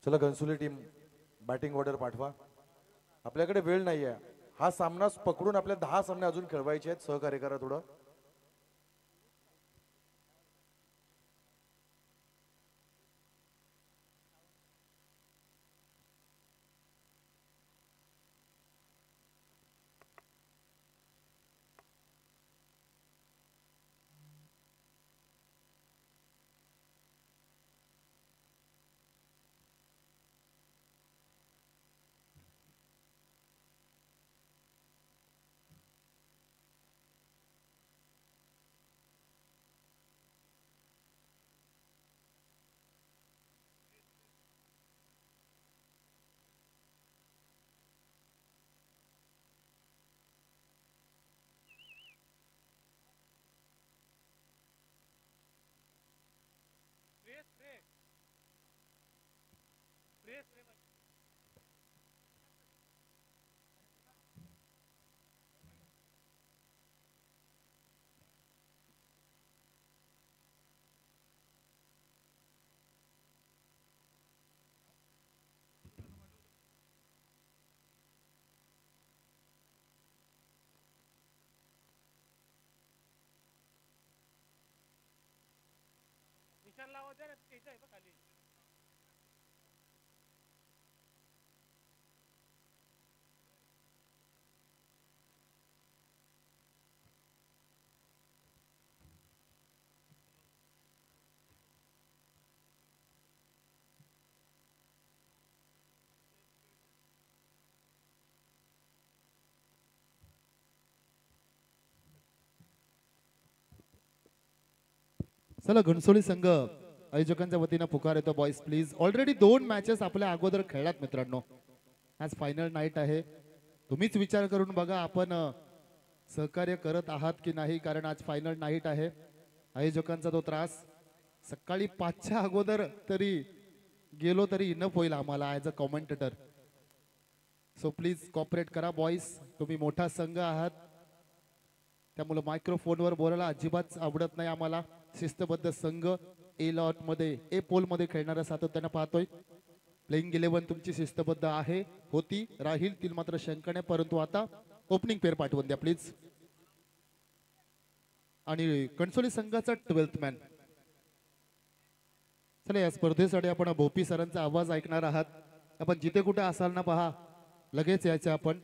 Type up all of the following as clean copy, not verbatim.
चला Ghansoli team batting order पाठवा. आपल्याकडे वेळ नाहीये. हा सामना पकडून आपल्या 10 सामने अजून खेळवायचे आहेत. सहकार्य करा थोडं. चला घनसोली संघ आयोजकांच्या वतीनं पुकार येतो. Boys please. ऑलरेडी 2 मॅचेस आपल्या अगोदर खेळलात मित्रांनो. आज फायनल नाईट आहे. तुम्हीच विचार करून बघा आपण सहकार्य करत आहात की नाही, कारण आज फायनल नाईट आहे. आयोजकांचा तो त्रास सकाळी 5च्या अगोदर तरी गेलो तरी इनफ होईल आम्हाला as a commentator. So please cooperate करा बॉयज. तुम्ही मोठा संघ आहात, त्यामुळे मायक्रोफोनवर बोलायला अजिबात आवडत नाही आम्हाला. शिस्तबद्ध संघ ए लॉट मध्ये ए पोल मध्ये खेळणारा सातत्यानं पाहतोय. प्लेइंग 11 तुमची शिस्तबद्ध आहे, होती, राहील, ती मात्र शंका नाही. परंतु आता ओपनिंग पेअर पाठवून द्या प्लीज. आणि कणसोली संघाचा 12th मॅन. चला या स्पर्धेसाठी आपण भोपी सरांचा आवाज ऐकणार आहात. आपण जिथे कुठे असाल ना पहा, लगेच यायचं आपण.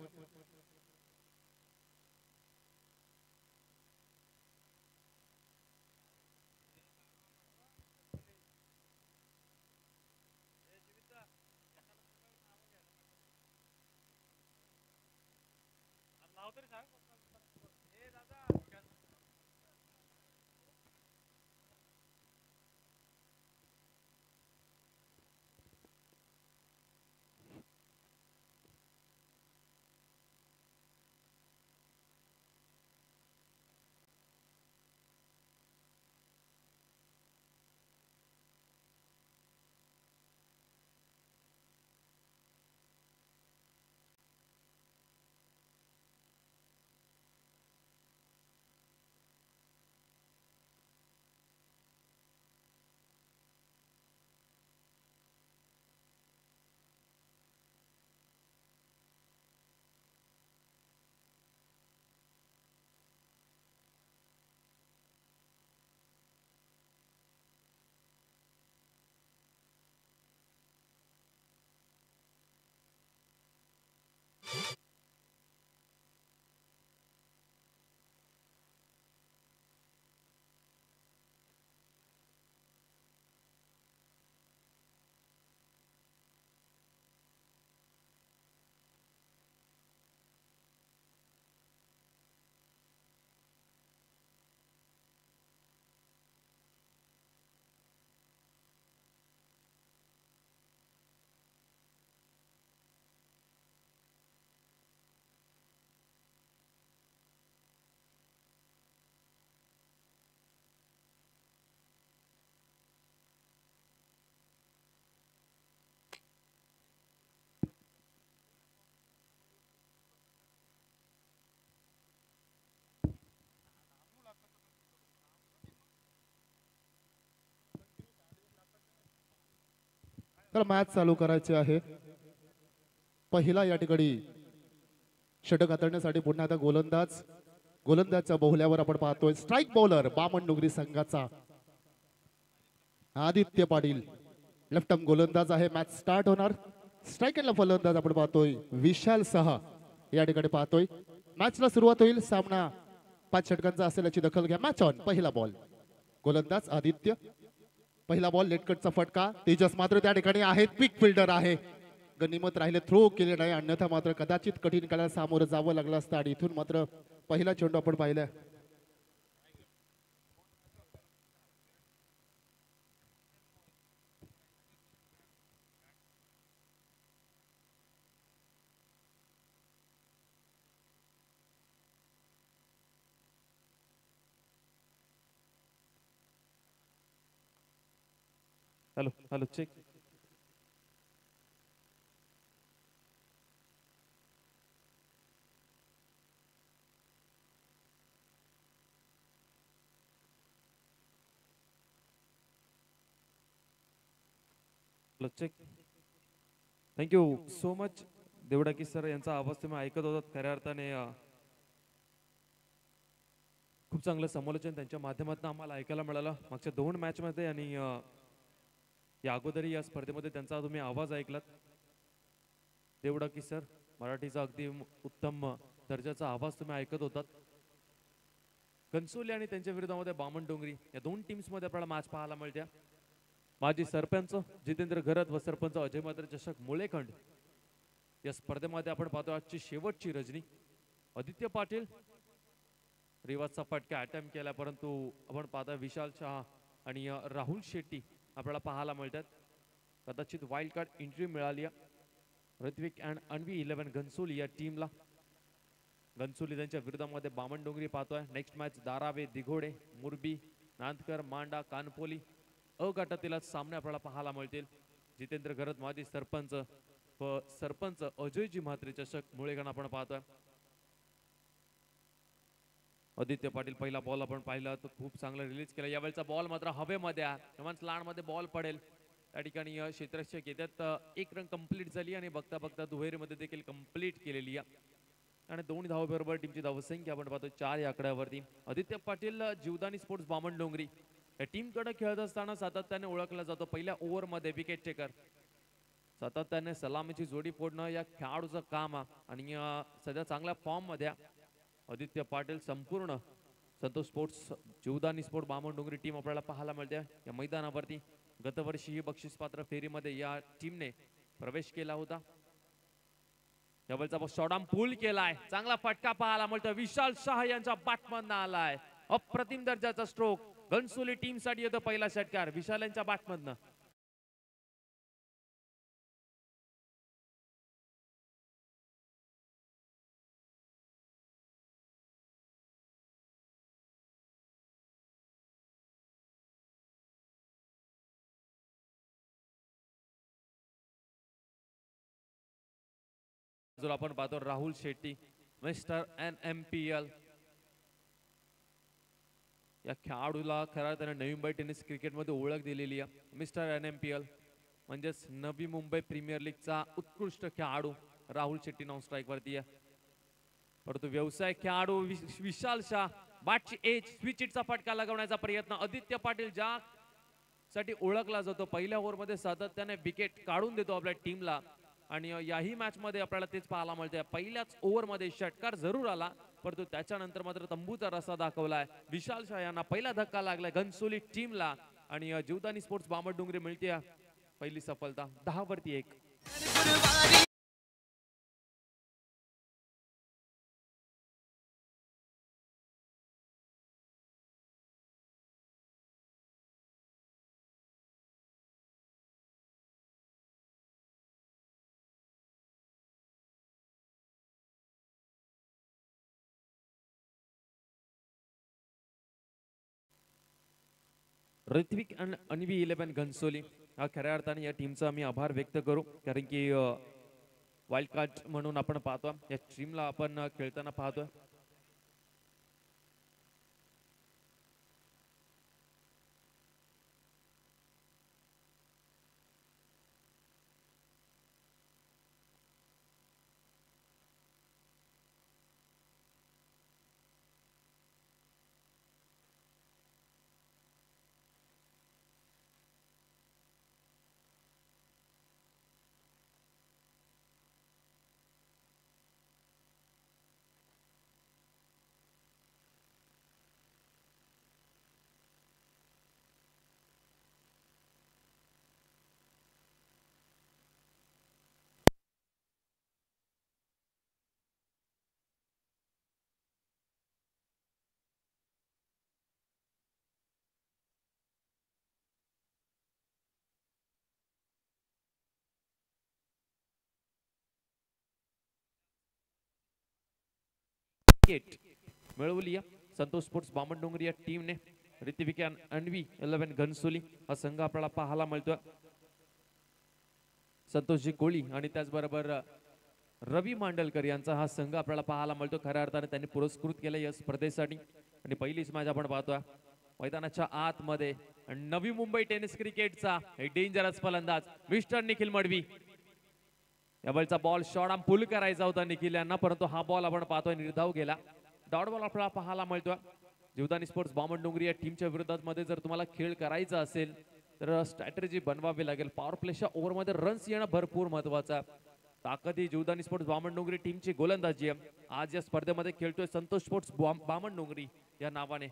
तर मॅच चालू करायची आहे. पहिला या ठिकाणी षटक हाताळण्यासाठी पुन्हा आता गोलंदाजच्या बहुल्यावर आपण पाहतोय स्ट्राईक बॉलर बामणडोंगरी संघाचा आदित्य पाटील. लेफ्ट आर्म गोलंदाज आहे. मॅच स्टार्ट होणार. स्ट्राईक एंडला फलंदाज आपण पाहतोय विशाल सहा या ठिकाणी पाहतोय. मॅचला सुरुवात होईल. सामना 5 षटकांचा असेल याची दखल घ्या. Match on. पहिला बॉल गोलंदाज आदित्य. पहिला बॉल लेटकटचा फटका. तेजस मात्र त्या ठिकाणी आहेत. क्विक फिल्डर आहे. गनिमत राहिले. थ्रो केले नाही. अन्यथा मात्र कदाचित कठीण काळाला सामोरं जावं लागलं असतं आणि इथून मात्र पहिला चेंडू आपण पाहिला. Hello hello check. Hello check. Thank you so much देवडाकी सर यांचा आवाज तुम्ही ऐकत होतात. खऱ्या अर्थाने खूप चांगलं समालोचन त्यांच्या माध्यमातून आम्हाला ऐकायला मिळालं मागच्या 2 मॅचमध्ये आणि या अगोदरही या स्पर्धेमध्ये त्यांचा तुम्ही आवाज ऐकलात. देवडाकी सर मराठीचा अगदी उत्तम दर्जाचा आवाज तुम्ही ऐकत होतात. कन्सोली आणि त्यांच्या विरोधामध्ये बामणडोंगरी या 2 टीम्समध्ये आपल्याला मॅच पाहायला मिळते. माजी सरपंच जितेंद्र घरत व सरपंच अजय मात्र चषक मुळेखंड या स्पर्धेमध्ये आपण पाहतो आजची शेवटची रजनी. आदित्य पाटील रिवाजचा फटका अटेम्प्ट केला परंतु आपण पाहता विशाल शहा आणि राहुल शेट्टी आपल्याला पाहायला मिळतात. कदाचित वाईल्ड कार्ड एंट्री मिळाली ऋत्विक अँड अन्वी 11 घनसोली या टीमला. घनसोली त्यांच्या विरोधामध्ये बामणडोंगरी पाहतोय. नेक्स्ट मॅच दारावे दिघोडे मुरबी नांदकर मांडा कानपोली अ गटातील सामने आपल्याला पाहायला मिळतील. जितेंद्र घरत माजी सरपंच व सरपंच अजयजी म्हात्रे चषक मुळेगण आपण पाहतोय. आदित्य पाटील पहिला बॉल आपण पाहिला तर खूप चांगला रिलीज केला. यावेळचा बॉल मात्र हवेमध्ये लांड मध्ये बॉल पडेल त्या ठिकाणी क्षेत्ररक्षक येतात. 1 रन कंप्लीट झाली आणि बघता बघता दुहेरीमध्ये देखील कंप्लीट केलेली आणि 2 धावाबरोबर टीमची धावसंख्या आपण पाहतो 4 या आकड्यावरती. आदित्य पाटील जीवदानी स्पोर्ट्स बामणडोंगरी या टीम कडे खेळत असताना सातत्याने ओळखला जातो. पहिल्या ओव्हर मध्ये विकेट टेकर सातत्याने सलामीची जोडी फोडणं या खेळाडूचं काम आणि सध्या चांगल्या फॉर्म मध्ये आदित्य पाटील. संपूर्ण Santosh sports Jivdani sport Bamandongri team आपल्याला पाहायला मिळते या मैदानावरती. गतवर्षी ही बक्षीसपात्र फेरीमध्ये या टीमने प्रवेश केला होता. यावेळचा शॉटआर्म पूल केलाय. चांगला फटका पाहायला मिळतो. विशाल शाह यांच्या बॅटमधनं आलाय. अप्रतिम दर्जाचा स्ट्रोक घनसोली टीम साठी येतो. पहिला षटकार विशाल यांच्या बॅटमधनं. जो आपण पाहतो राहुल शेट्टी मिस्टर NMPL या खेळाडूला खऱ्या अर्थाने नवी मुंबई टेनिस क्रिकेटमध्ये ओळख दिलेली आहे. मिस्टर NMPL म्हणजेच नवी मुंबई प्रीमियर लीगचा उत्कृष्ट खेळाडू राहुल शेट्टी नॉन स्ट्राईक वरती आहे. परंतु व्यवसाय खेळाडू विशाल शाह बॅटची एज स्विच इटचा फटका लगवण्याचा प्रयत्न. आदित्य पाटील ज्या साठी ओळखला जातो पहिल्या ओव्हरमध्ये सातत्याने विकेट काढून देतो आपल्या टीमला आणि याही मॅच मध्ये आपल्याला तेच पाहायला मिळते. पहिल्याच ओव्हर मध्ये षटकार जरूर आला परंतु त्याच्यानंतर मात्र तंबूचा रस्ता दाखवलाय. विशाल शाह यांना पहिला धक्का लागलाय घनसोली टीमला आणि जीवदानी स्पोर्ट्स बामणडोंगरी मिळते पहिली सफलता 10 वरती 1. ऋत्विक आणि अन्वी 11 घनसोली हा खऱ्या अर्थाने या टीमचा आम्ही आभार व्यक्त करू कारण की वाईल्ड कार्ड म्हणून आपण पाहतो या टीमला आपण खेळताना पाहतोय. विकेट मिळवली आहे. संतोष स्पोर्ट्स बामणडोंगरी या टीमने. ऋतिविक अन्वी 11 घनसोली हा संघ आपल्याला पाहायला मिळतोय. संतोषजी कोळी आणि त्याचबरोबर रवी मांडलकर यांचा हा संघ आपल्याला पाहायला मिळतो. खऱ्या अर्थाने त्यांनी पुरस्कृत केलं या स्पर्धेसाठी. आणि पहिलीच मॅच आपण पाहतोय मैदानाच्या आतमध्ये नवी मुंबई टेनिस क्रिकेटचा एक डेंजरस फलंदाज मिस्टर निखिल मडवी. या बॉलचा बॉल शॉट पुल करायचा होता निखिल यांना, परंतु हा बॉल आपण पाहतोय निर्धाव गेला. डॉट बॉल आपल्याला पाहायला मिळतोय. जीवदानी स्पोर्ट्स बामणडोंगरी या टीमच्या विरोधात मध्ये जर तुम्हाला खेळ करायचा असेल तर स्ट्रॅटेजी बनवावी लागेल. पॉवर प्लेच्या ओव्हरमध्ये रन्स येणं भरपूर महत्वाचं आहे. ताकद ही जीवदानी स्पोर्ट्स बामणडोंगरी टीमची गोलंदाजी आहे. आज या स्पर्धेमध्ये खेळतोय संतोष स्पोर्ट्स बामणडोंगरी या नावाने.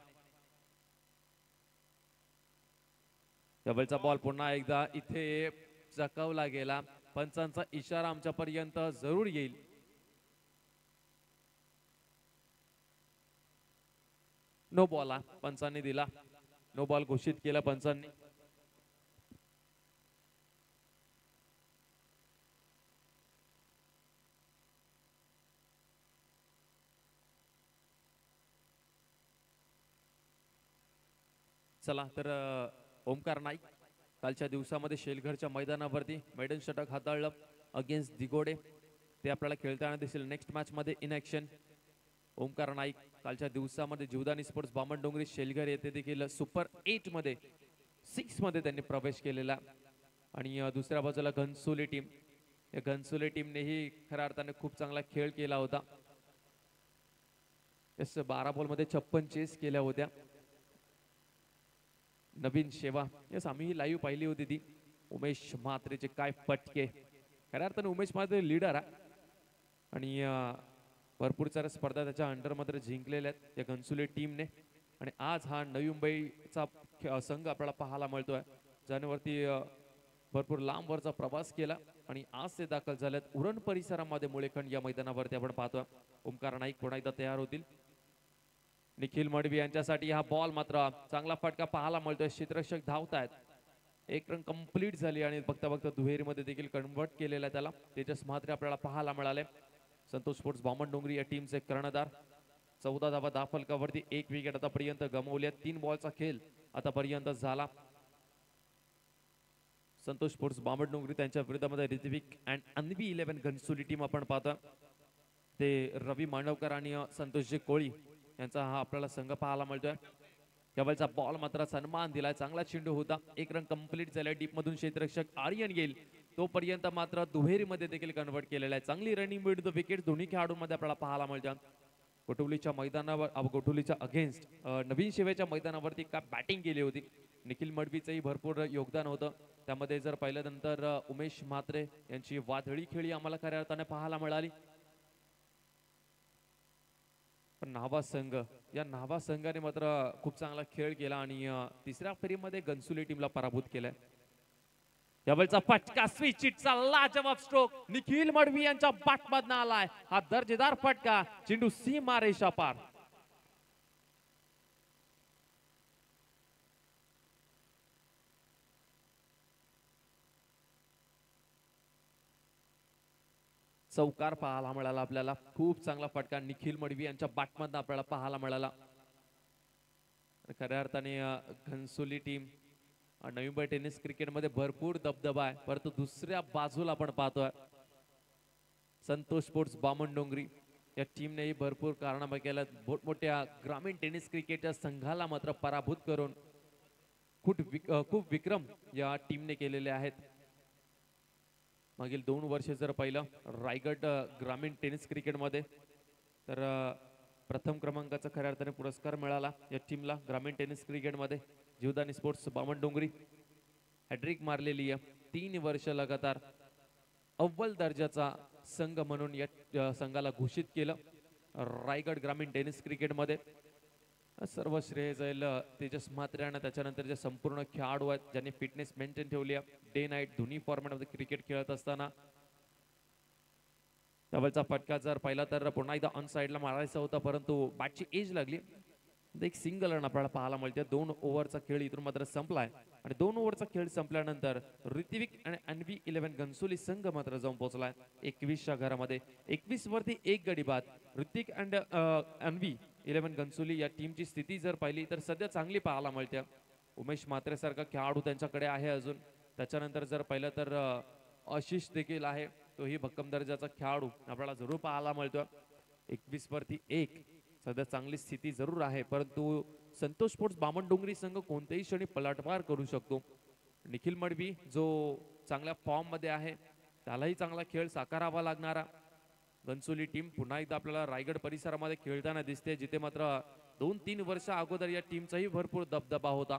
डबलचा बॉल पुन्हा एकदा इथे चकवला गेला. पंचांचा इशारा आमच्यापर्यंत जरूर येईल. नो बॉल पंचांनी दिला. नो बॉल घोषित केला पंचांनी. चला तर ओमकार नाईक कालच्या दिवसामध्ये शेलघरच्या मैदानावरती मेडन षटक हाताळलं अगेन्स्ट दिगोडे. ते आपल्याला खेळताना दिसेल नेक्स्ट मॅच मध्ये इन ऍक्शन. ओमकार नाईक कालच्या दिवसामध्ये जीवदानी स्पोर्ट्स बामणडोंगरी शेलघर येथे देखील सुपर 8 मध्ये 6 मध्ये त्यांनी प्रवेश केलेला. आणि दुसऱ्या बाजूला घनसोली टीम. या घनसोली टीमनेही खऱ्या अर्थाने खूप चांगला खेळ केला होता. 12 बॉल मध्ये 56 चेस केल्या होत्या. नवीन शेवा यस आम्ही लाईव्ह पाहिली होती ती. उमेश म्हात्रेचे काय फटके. खऱ्या अर्थाने उमेश म्हात्रे लीडर आहे आणि भरपूर साऱ्या स्पर्धा त्याच्या अंडर मध्ये जिंकलेल्या आहेत या घनसोली टीमने. आणि आज हा नवी मुंबईचा संघ आपल्याला पाहायला मिळतोय ज्यावरती भरपूर लांबवरचा प्रवास केला आणि आज ते दाखल झालेत उरण परिसरामध्ये मुळेखंड या मैदानावरती आपण पाहतोय. ओमकार नाईक पुन्हा एकदा तयार होतील. निखिल मडवी यांच्यासाठी हा बॉल मात्र चांगला फटका पाहायला मिळतोय. क्षेत्ररक्षक धावतायत. एक रन कंप्लीट झाली आणि बघता बघता दुहेरीमध्ये देखील कन्वर्ट केलेला त्याला. तेजस म्हात्रे आपल्याला पाहायला मिळाले. संतोष स्पोर्ट्स बामणडोंगरी या टीमचे कर्णधार. 14 धावा दहा फलकावरती 1 विकेट आतापर्यंत गमावल्या. 3 बॉलचा खेळ आतापर्यंत झाला. संतोष स्पोर्ट्स बामणडोंगरी त्यांच्या विरोधामध्ये ऋतिविक अँड अन्वी 11 घनसोली टीम आपण पाहतो. ते रवी मांडवकर आणि संतोषजी कोळी यांचा हा आपल्याला संघ पाहायला मिळतोय. केवळचा बॉल मात्र सन्मान दिलाय. चांगला चेंडू होता. 1 रन कंप्लीट झालाय. डीप मधून क्षेत्ररक्षक आर्यन गेल तोपर्यंत मात्र दुहेरीमध्ये देखील कन्वर्ट केलेला आहे. चांगली रनिंग मिड द विकेट दोन्ही खेळाडूंमध्ये आपल्याला पाहायला मिळतात. गोठवलीच्या मैदानावर गोठवलीच्या अगेन्स्ट नवीन शिवेच्या मैदानावरती का बॅटिंग केली होती. निखिल मडवीचंही भरपूर योगदान होतं त्यामध्ये. जर पाहिल्यानंतर उमेश म्हात्रे यांची वादळी खेळी आम्हाला खऱ्या अर्थाने पाहायला मिळाली. पण नावा संघ या नावा संघाने मात्र खूप चांगला खेळ केला आणि तिसऱ्या फेरीमध्ये घनसोली टीमला पराभूत केलाय. यावेळचा फटका स्विचिटचा लाजवाब स्ट्रोक निखिल मडवी यांच्या बॅटमधनं आलाय. हा दर्जेदार फटका. चेंडू सीमारेषा पार. चौकार पाहायला मिळाला आपल्याला. खूप चांगला फटका निखिल मडवी यांच्या बॅटमधनं आपल्याला पाहायला मिळाला. खऱ्या अर्थाने घनसोली टीम नवी मुंबई टेनिस क्रिकेटमध्ये भरपूर दबदबा आहे. परंतु दुसऱ्या बाजूला आपण पाहतोय संतोष स्पोर्ट्स बामणडोंगरी या टीमनेही भरपूर कारनामे केल्यात. मोठमोठ्या ग्रामीण टेनिस क्रिकेटच्या संघाला मात्र पराभूत करून खूप विक्रम या टीमने केलेले आहेत. मागील 2 वर्षे जर पाहिलं रायगड ग्रामीण टेनिस क्रिकेटमध्ये तर प्रथम क्रमांकाचा खऱ्या अर्थाने पुरस्कार मिळाला या टीमला. ग्रामीण टेनिस क्रिकेटमध्ये जीवदानी स्पोर्ट्स बामणडोंगरी हॅट्रिक मारलेली आहे. 3 वर्ष लगातार अव्वल दर्जाचा संघ म्हणून या संघाला घोषित केलं. रायगड ग्रामीण टेनिस क्रिकेटमध्ये सर्व श्रेय जाईल तेजस म्हात्रे आणि त्याच्यानंतर जे संपूर्ण खेळाडू आहेत ज्यांनी फिटनेस मेंटेन ठेवली आहे. डे नाईट दोन्ही फॉर्मॅटमध्ये क्रिकेट खेळत असताना. डबलचा फटका जर पाहिला तर पुन्हा एकदा ऑन साइडला मारायचा होता परंतु बॅटची एज लागली. एक सिंगल रन आपल्याला पाहायला मिळते. 2 ओव्हरचा खेळ इथून मात्र संपलाय आणि 2 ओव्हरचा खेळ संपल्यानंतर ऋत्विक आणि अन्वी 11 घनसोली संघ मात्र जाऊन पोहोचलाय 21च्या घरामध्ये. 21 वरती 1 गडी बाद. ऋत्विक अँड अन्वी 11 घनसोली या टीमची स्थिती जर पाहिली तर सध्या चांगली पाहायला मिळते. उमेश म्हात्रे सारखा खेळाडू त्यांच्याकडे आहे अजून. त्याच्यानंतर जर पाहिलं तर आशिष देखील आहे, तोही भक्कम दर्जाचा खेळाडू आपल्याला जरूर पाहायला मिळतो. 21 वरती 1 सध्या चांगली स्थिती जरूर आहे, परंतु संतोष स्पोर्ट्स बामणडोंगरी संघ कोणत्याही क्षणी पलटवार करू शकतो. निखिल मडवी जो चांगल्या फॉर्म मध्ये आहे, त्यालाही चांगला खेळ साकारावा लागणारा घनसोली टीम पुन्हा एकदा आपल्याला रायगड परिसरामध्ये खेळताना दिसते, जिथे मात्र 2-3 वर्ष अगोदर या टीमचाही भरपूर दबदबा होता.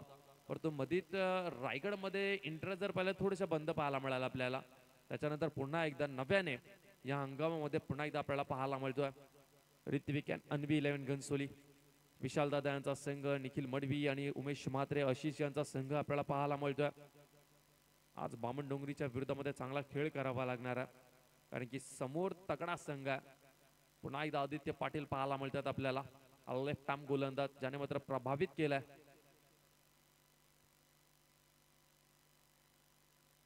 परंतु मधीत रायगडमध्ये इंटरेस्ट जर पाहिलं थोडंसं बंद पाहायला मिळालं आपल्याला. त्याच्यानंतर पुन्हा एकदा नव्याने या हंगामामध्ये पुन्हा एकदा आपल्याला पाहायला मिळतोय. ऋत्विक अँड अन्वी 11 घनसोली, विशाल दादा यांचा संघ, निखिल मडवी आणि उमेश म्हात्रे आशिष यांचा संघ आपल्याला पाहायला मिळतोय. आज बामणडोंगरीच्या विरोधामध्ये चांगला खेळ करावा लागणार आहे, कारण की समोर तगडा संघ आहे. पुन्हा एकदा आदित्य पाटील पाहायला मिळतात आपल्याला, लेफ्ट आर्म गोलंदाज, ज्याने मात्र प्रभावित केलाय.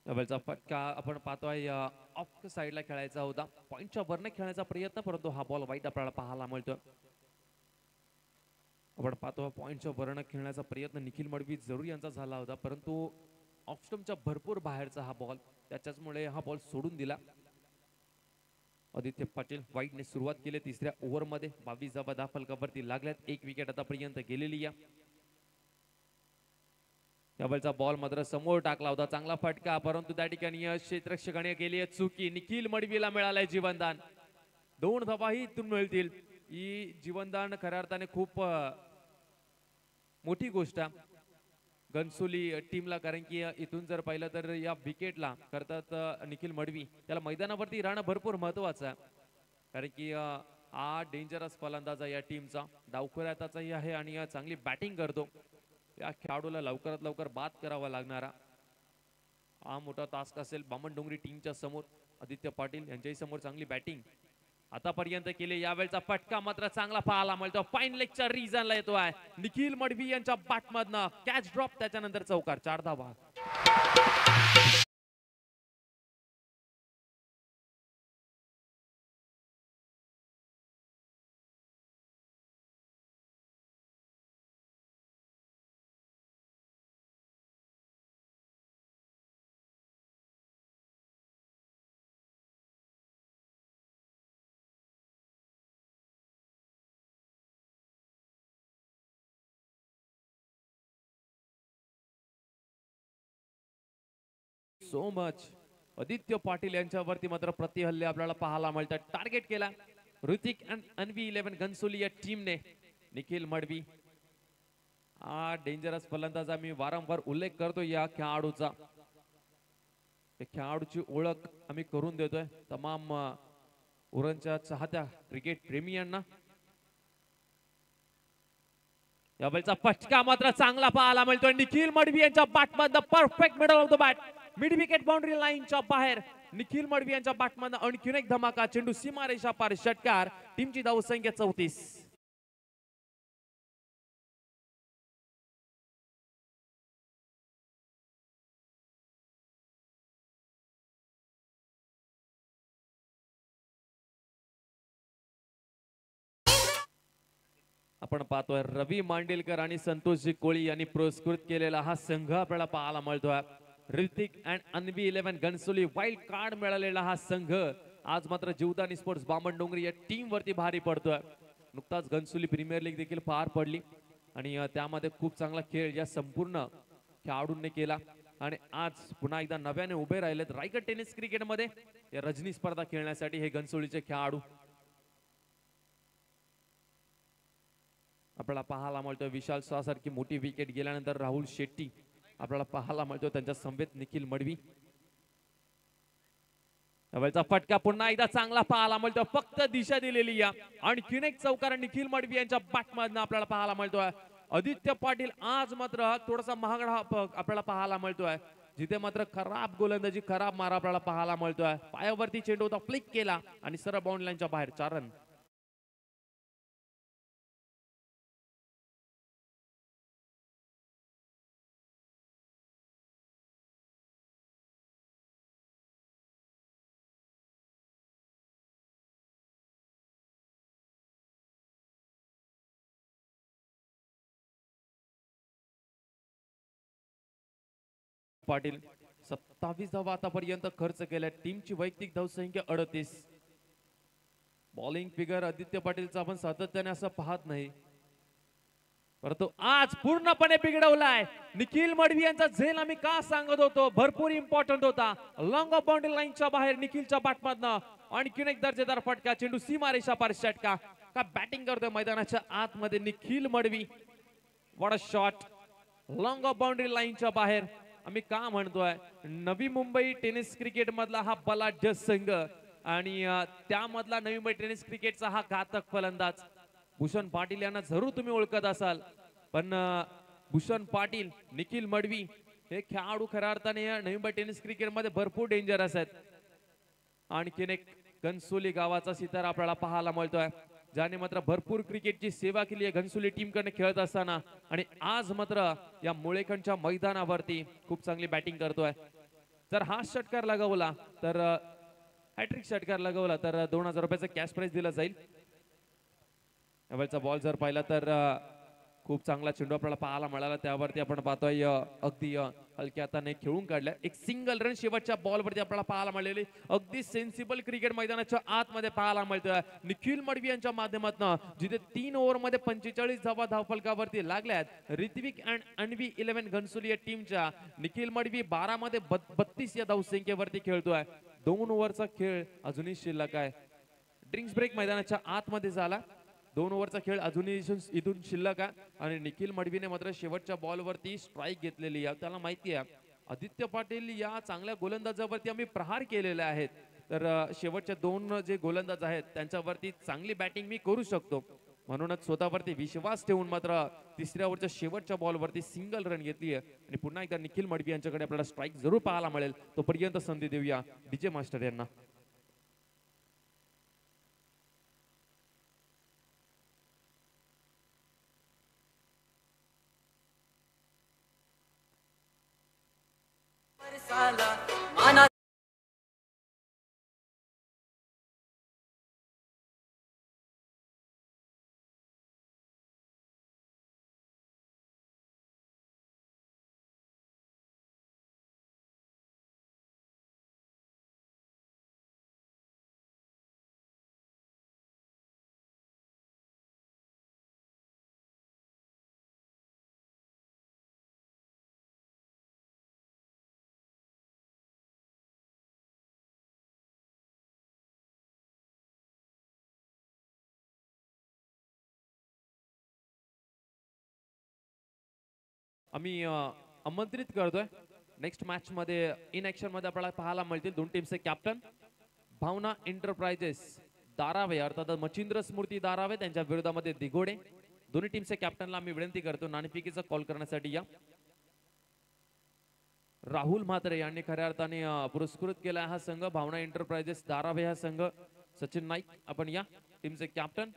डबलचा फटका आपण पाहतोय ऑफ साइडला खेळायचा होता, पॉइंटच्या वरने खेळण्याचा प्रयत्न, परंतु हा बॉल वाईट आपल्याला पाहायला मिळतो. आपण पाहतो पॉइंटच्या वरने खेळण्याचा प्रयत्न निखिल मडवी जरूर यांचा झाला होता, परंतु ऑफ स्टंपच्या भरपूर बाहेरचा हा बॉल, त्याच्यामुळे हा बॉल सोडून दिला. आदित्य पाटील वाईटने सुरुवात केली तिसऱ्या ओव्हरमध्ये. 22 धावा फलकावरती लागल्यात, 1 विकेट आतापर्यंत गेलेली या. डबलचा बॉल मात्र समोर टाकला होता, चांगला फटका, परंतु त्या ठिकाणी क्षेत्ररक्षकाने केली आहे चुकी. निखिल मडवीला मिळालंय जीवनदान. 2 धावाही इथून मिळतील. ही जीवनदान खऱ्या अर्थाने खूप मोठी गोष्ट आहे घनसोली टीमला, कारण की इथून जर पाहिलं तर या विकेटला करतात निखिल मडवी, त्याला मैदानावरती राहणं भरपूर महत्वाचं आहे, कारण की हा डेंजरस फलंदाज आहे या टीमचा, डावखुऱ्याचाही आहे आणि चांगली बॅटिंग करतो. या खेळाडूला लवकरात लवकर बाद करावा लागणारा हा मोठा टास्क असेल बामणडोंगरी टीमच्या समोर. आदित्य पाटील यांच्याही समोर चांगली बॅटिंग आतापर्यंत केली. यावेळचा फटका मात्र चांगला पाहायला मिळतो, फाईन लेगच्या रिझनला येतो आहे निखिल मडवी यांच्या बॅटमधनं. कॅच ड्रॉप, त्याच्यानंतर चौकार, 4 धावा. So much. आदित्य पाटील यांच्यावरती मात्र प्रतिहल्ले आपल्याला पाहायला मिळतात. टार्गेट केला ऋतिक अँड अन्वी 11 घनसोली या टीमने. निखिल मडवी हा डेंजरस फलंदाज, मी वारंवार उल्लेख करतो या खेळाडूचा. खेळाडूची ओळख आम्ही करून देतोय तमाम उरणच्या चाहत्या क्रिकेट प्रेमियांना. यावेळचा फटका मात्र चांगला पाहायला मिळतोय निखिल मडवी यांच्या बॅटमधनं. Perfect middle of the bat, mid wicket boundary लाईनच्या बाहेर. निखिल मडवी यांच्या बॅटमधनं आणखीन एक धमाका, चेंडू सीमारेषा पार, षटकार. टीमची धावसंख्या 34. आपण पाहतोय रवी मांडेलकर आणि संतोषजी कोळी यांनी पुरस्कृत केलेला हा संघ आपल्याला पाहायला मिळतोय. Hrithik and Anvi 11 Ghansoli wild card मिळालेला हा संघ आज मात्र जीवदानी स्पोर्ट्स बामणडोंगरी या टीम वरती भारी पडतोय. नुकताच घनसोली प्रीमियर लीग देखील पार पडली आणि त्यामध्ये खूप चांगला खेळ या संपूर्ण खेळाडूंनी केला आणि आज पुन्हा एकदा नव्याने उभे राहिलेत रायगड टेनिस क्रिकेटमध्ये या रजनी स्पर्धा खेळण्यासाठी हे घनसोलीचे खेळाडू. आपल्याला पाहायला मिळतोय विशाल शाह सारखी मोठी विकेट गेल्यानंतर राहुल शेट्टी आपल्याला पाहायला मिळतो, त्यांच्या समवेत निखिल मडवी. यावेळचा फटका पुन्हा एकदा चांगला पाहायला मिळतो, फक्त दिशा दिलेली या. आणखीन एक चौकार निखिल मडवी यांच्या बॅटमधनं आपल्याला पाहायला मिळतोय. आदित्य पाटील आज मात्र थोडासा महागडा आपल्याला पाहायला मिळतोय, जिथे मात्र खराब गोलंदाजी, खराब मारा आपल्याला पाहायला मिळतोय. पायावरती चेंडू होता, फ्लिक केला आणि सरळ बाउंड्री लाईनच्या बाहेर. 4 रन. पाटील 27 धावा आतापर्यंत खर्च केल्या. टीमची वैयक्तिक धावसंख्या 38. बॉलिंग फिगर आदित्य पाटीलचा आपण सातत्याने असं पाहत नाही, परंतु आज पूर्णपणे बिघडवलाय. निखिल मडवी यांचा झेल आम्ही का सांगत होतो, भरपूर इम्पॉर्टंट होता. लॉंग ऑफ बाउंड्री लाईनच्या बाहेर निखिलच्या बॅटमधनं आणखीन एक दर्जेदार फटका. चेंडू सीमारेषा पार षटका. का बॅटिंग करतोय मैदानाच्या आतमध्ये Nikhil Madavi. What a shot. Long of boundary लाईनच्या बाहेर. आम्ही का म्हणतोय, नवी मुंबई टेनिस क्रिकेट मधला हा बलाढ्य संघ आणि त्यामधला नवी मुंबई टेनिस क्रिकेटचा हा घातक फलंदाज भूषण पाटील यांना जरूर तुम्ही ओळखत असाल. पण भूषण पाटील, निखिल मडवी हे खेळाडू खऱ्या अर्थाने नवी मुंबई टेनिस क्रिकेट मध्ये भरपूर डेंजरस आहेत. आणखीन एक घनसोली गावाचा सितारा आपल्याला पाहायला मिळतोय, ज्याने मात्र भरपूर क्रिकेटची सेवा केली आहे घनसोली टीम कडे खेळत असताना. आणि आज मात्र या मुळेखंडच्या मैदानावरती खूप चांगली बॅटिंग करतोय. जर हा षटकार लगावला तर हॅट्रिक षटकार लगावला तर 2000 रुपयाचा कॅश प्राइज दिला जाईल. यावेळचा बॉल जर पाहिला तर खूप चांगला चेंडू आपल्याला पाहायला मिळाला. त्यावरती आपण पाहतोय अगदी हलक्या हाताने खेळून काढल्या. एक सिंगल रन शेवटच्या बॉलवरती आपल्याला पाहायला मिळालेली. अगदी सेन्सिबल क्रिकेट मैदानाच्या आतमध्ये पाहायला मिळतोय निखिल मडवी यांच्या माध्यमातून, जिथे 3 ओव्हर मध्ये 45 धावा धावफलकावरती लागल्यात. ऋत्विक अँड अन्वी 11 घनसोली या टीमच्या. निखिल मडवी 12 मध्ये 32 या धावसंख्येवरती खेळतोय. 2 ओव्हरचा खेळ अजूनही शिल्लक आहे. ड्रिंक्स ब्रेक मैदानाच्या आतमध्ये झाला. 2 ओव्हरचा खेळ अजूनही इथून शिल्लक आहे. आणि निखिल मडवीने मात्र शेवटच्या बॉलवरती स्ट्राईक घेतलेली आहे. त्याला माहिती आहे आदित्य पाटील या चांगल्या गोलंदाजावरती आम्ही प्रहार केलेले आहेत, तर शेवटच्या 2 जे गोलंदाज आहेत त्यांच्यावरती चांगली बॅटिंग मी करू शकतो. म्हणूनच स्वतःवरती विश्वास ठेवून मात्र 3ऱ्या ओव्हरच्या शेवटच्या बॉलवरती सिंगल रन घेतली आहे. आणि पुन्हा एकदा निखिल मडवी यांच्याकडे आपल्याला स्ट्राईक जरूर पाहायला मिळेल. तोपर्यंत संधी देऊया डीजे मास्टर यांना. आम्ही आमंत्रित करतोय नेक्स्ट मॅच मध्ये इन ऍक्शन मध्ये आपल्याला पाहायला मिळतील 2 टीमचे कॅप्टन. भावना एंटरप्राइजेस दारावे अर्थात मच्छिंद्र स्मृती दारावे त्यांच्या विरोधामध्ये दिघोडे. दोन्ही टीमचे कॅप्टनला आम्ही विनंती करतो नाणेफेकीचा कॉल करण्यासाठी या. राहुल म्हात्रे यांनी खऱ्या अर्थाने पुरस्कृत केला हा संघ भावना एंटरप्राइजेस दारावे हा संघ. सचिन नाईक आपण या टीमचे कॅप्टन.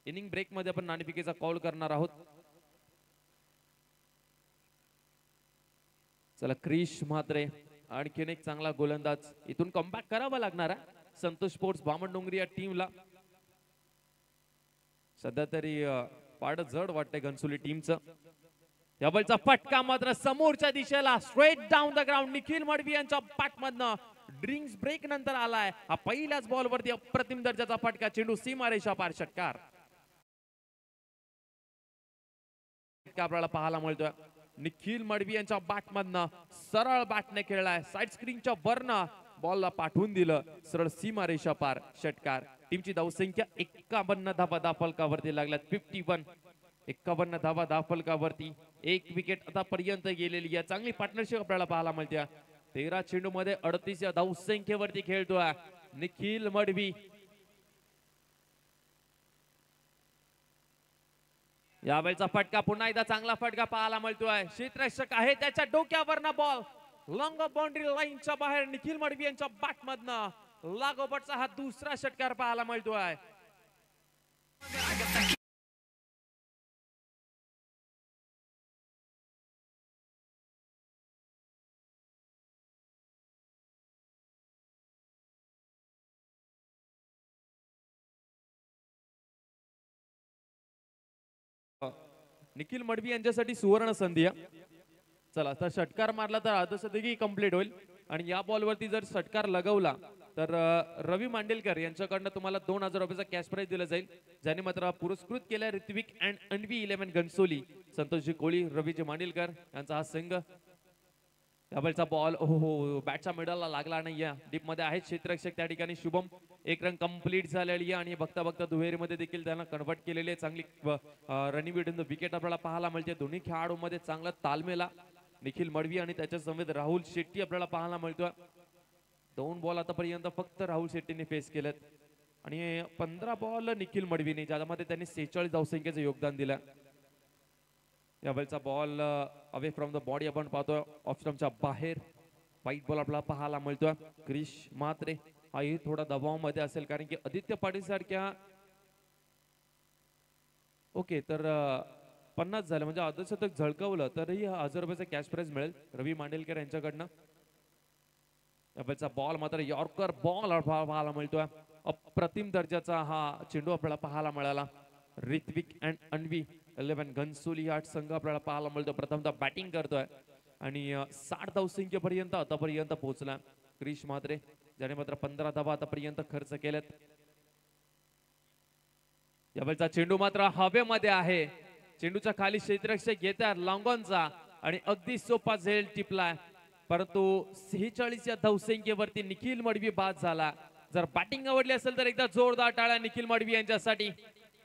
इनिंग ब्रेक मध्ये आपण नाणेफेकीचा कॉल करणार आहोत. चला क्रिश म्हात्रे आणखीन एक चांगला गोलंदाज. इथून कमबॅक करावा लागणार आहे संतोष स्पोर्ट्स बामणडोंगरी या टीमला. सध्या तरी पाड जड वाटतंय घनसोली टीमचं. यावेळचा फटका मात्र समोरच्या दिशेला straight down the ground. Nikhil Madvi यांच्या बॅटमधनं ड्रिंक्स ब्रेक नंतर आलाय हा पहिल्याच बॉलवरती अप्रतिम दर्जाचा फटका. चेंडू सीमारेषा पार षटकार. आपल्याला पाहायला मिळतोय निखिल मडवी यांच्या बॅटमधनं सरळ बॅटने खेळलाय. साइड स्क्रीनच्या वरनं बॉलला पाठवून दिलं सरळ सीमारेषा पार षटकार. टीमची धावसंख्या 51 धावा धावफलकावरती लागल्यात. 51 51 धावा धावफलकावरती. 1 विकेट आतापर्यंत गेलेली आहे. चांगली पार्टनरशिप आपल्याला पाहायला मिळते. 13 चेंडू मध्ये 38 या धावसंख्येवरती खेळतोय निखिल मडवी. यावेळचा फटका पुन्हा एकदा चांगला फटका पाहायला मिळतोय. क्षेत्ररक्षक आहे त्याच्या डोक्यावरना बॉल लॉंग ऑफ बाउंड्री लाईनच्या बाहेर. निखिल मडवी यांच्या बॅटमधनं लागोपाठचा हा दुसरा षटकार पाहायला मिळतोय. निखिल मडवी यांच्यासाठी सुवर्ण संधी आहे. चला तर षटकार मारला तर अर्धशतकी कंप्लीट होईल आणि या बॉलवरती जर षटकार लगवला तर रवी मांडेलकर यांच्याकडनं तुम्हाला 2000 रुपयाचा कॅश प्राइज दिला जाईल, ज्याने मात्र पुरस्कृत केल्या ऋत्विक अँड अनवी 11 घनसोली, संतोषजी कोळी, रवीजी मांडेलकर यांचा हा संघ. यावेळचा बॉल हो बॅटच्या मिडलला लागला नाहीये, डीप मध्ये आहेत क्षेत्ररक्षक त्या ठिकाणी. शुभम एक रन कंप्लीट झालेली आहे आणि बघता बघता दुहेरीमध्ये देखील त्यांना कन्वर्ट केलेली आहे. चांगली रनिंग विथ द विकेट आपल्याला पाहायला मिळते. दोन्ही खेळाडूंमध्ये चांगला तालमेला. निखिल मडवी आणि त्याच्या समेत राहुल शेट्टी आपल्याला पाहायला मिळतोय. 2 बॉल आतापर्यंत फक्त राहुल शेट्टीने फेस केलेत आणि 15 बॉल निखिल मडवीने, ज्यामध्ये त्यांनी 46 धावसंख्येचं योगदान दिलं. यावेळचा ball away from the body आपण पाहतोय, ऑफ स्टंपच्या बाहेर. वाईट बॉल आपल्याला पाहायला मिळतोय. क्रिश मात्रे हाही थोडा दबावामध्ये असेल, कारण की आदित्य पाटील सारख्या ओके तर 50 झालं म्हणजे अर्धशतक झळकवलं तरीही 1000 रुपयाचा कॅश प्राइज मिळेल रवी मांडेलकर यांच्याकडनं. यावेळचा बॉल मात्र यॉर्कर बॉल पाहायला मिळतोय. अप्रतिम दर्जाचा हा चेंडू आपल्याला पाहायला मिळाला. ऋत्विक अँड अनवी 11 घनसोली हा संघ आपल्याला पाहायला मिळतो. प्रथमतः बॅटिंग करतोय आणि 60 धावसंख्येपर्यंत आतापर्यंत पोहोचला क्रिश मात्रे, ज्याने मात्र 15 धावा आतापर्यंत खर्च केल्यात. यावेळचा चेंडू मात्र हवेमध्ये आहे. चेंडूच्या खाली क्षेत्ररक्षक घेतात लॉंगॉनचा आणि अगदी सोपा झेल टिपलाय, परंतु 46 या धावसंख्येवरती निखिल मडवी बाद झाला. जर बॅटिंग आवडली असेल तर एकदा जोरदार टाळ्या निखिल मडवी यांच्यासाठी.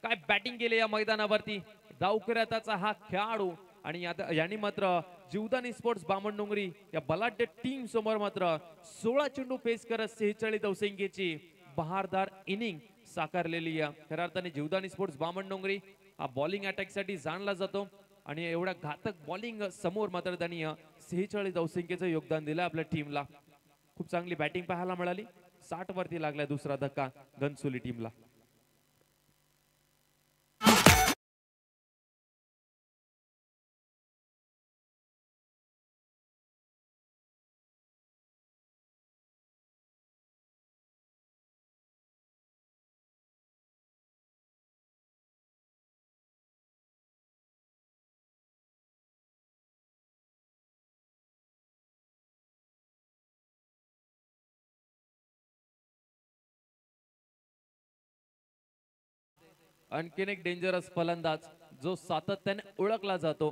काय बॅटिंग केली या मैदानावरती. डावखुऱ्याचा हा खेळाडू आणि यांनी मात्र जीवदानी स्पोर्ट्स बामणडोंगरी या बलाढ्य टीम समोर मात्र 16 चेंडू फेस करत 46 धावसंख्येची बहारदार इनिंग साकारलेली आहे. खऱ्या अर्थाने जीवदानी स्पोर्ट्स बामणडोंगरी हा बॉलिंग अटॅक साठी जाणला जातो आणि एवढ्या घातक बॉलिंग समोर मात्र त्यांनी 46 धावसंख्येचं योगदान दिलं आपल्या टीमला. खूप चांगली बॅटिंग पाहायला मिळाली. 60 वरती लागलाय दुसरा धक्का घनसोली टीमला. आणखीन एक डेंजरस फलंदाज जो सातत्याने ओळखला जातो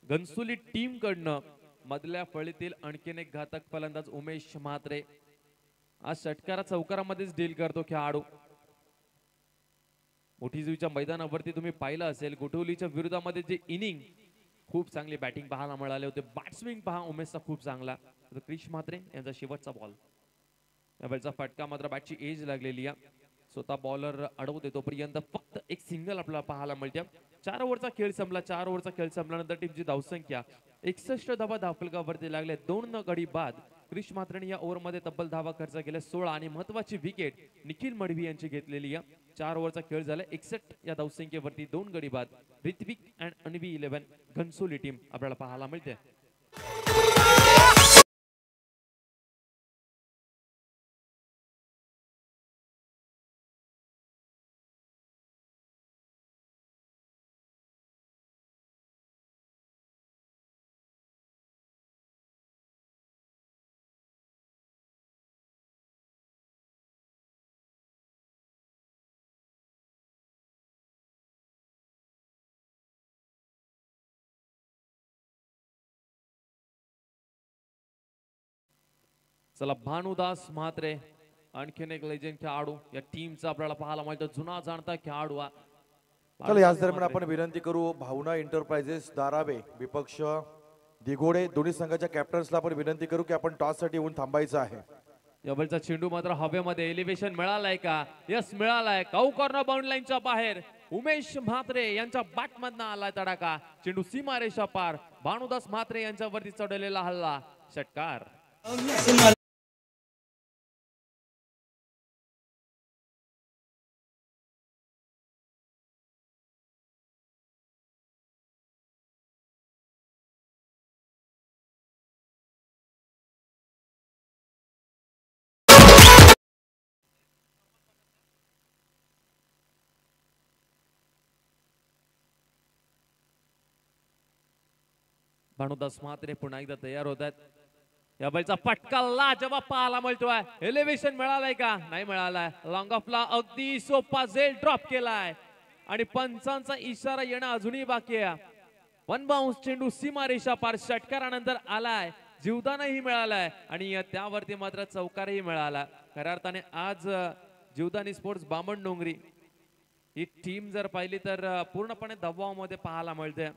घनसोली टीम कडनं, मधल्या फळीतील आणखीन एक घातक फलंदाज उमेश म्हात्रे. आज षटकारा चौकारामध्येच डील करतो खेळाडू. मोठीजुईच्या मैदानावरती तुम्ही पाहिलं असेल गोठवलीच्या विरोधामध्ये जे इनिंग खूप चांगली बॅटिंग पाहायला मिळाले होते. बॅट्समिंग पहा उमेशचा खूप चांगला. क्रिश म्हात्रे यांचा शेवटचा बॉल. यावेळचा फटका मात्र बॅटची एज लागलेली आहे. स्वतः बॉलर अडवत तोपर्यंत फक्त एक सिंगल आपल्याला पाहायला मिळते. 4 ओव्हरचा खेळ संपला. 4 ओव्हरचा खेळ संपल्यानंतर टीमची धावसंख्या 61 धावा धावफलकावरती लागले. 2 गडी बाद. क्रिश म्हात्रेने या ओव्हरमध्ये तब्बल धावा खर्च केल्या 16 आणि महत्वाची विकेट निखिल मडवी यांची घेतलेली आहे. 4 ओव्हरचा खेळ झाला. 61 या धावसंख्येवरती 2 गडी बाद. ऋत्विक अँड अनवी 11 घनसोली टीम आपल्याला पाहायला मिळते. चला भानुदास म्हात्रे आणखीन एक लेजेंड खेळाडू या टीमचा आपल्याला पाहायला मिळतो. जुना जाणता खेळाडू. चला याच दरम्यान आपण विनंती करू भावना एंटरप्राइजेस दारावे विपक्ष दिघोडे दोन्ही संघाच्या कॅप्टन्सला आपण विनंती करू की आपण टॉस साठी येऊन थांबायचं आहे. यावेळचा चेंडू मात्र हवेमध्ये एलिव्हेशन मिळालाय का? यस मिळालाय. कॉर्नर बाउंड लाईनच्या बाहेर उमेश म्हात्रे यांच्या बॅट मधनं आलाय तडाखा. चेंडू सीमारेषा पार. भानुदास म्हात्रे यांच्यावरती चढलेला हल्ला. षटकार. भानुदास म्हात्रे पुन्हा एकदा तयार होत आहेत. या बैलचा फटका लाजवाब पाहायला मिळतोय. एलिव्हेशन मिळालंय का? नाही मिळालाय. लॉंग ऑफला अगदी सोपा झेल ड्रॉप केलाय आणि पंचांचा इशारा येणं अजूनही बाकी आहे. वन बाउन्स चेंडू सीमारेषा पार षटकारानंतर आलाय. जीवदानही मिळालाय आणि त्यावरती मात्र चौकारही मिळाला. खऱ्या अर्थाने आज जीवदानी स्पोर्ट्स बामणडोंगरी ही टीम जर पाहिली तर पूर्णपणे दबावामध्ये पाहायला मिळते.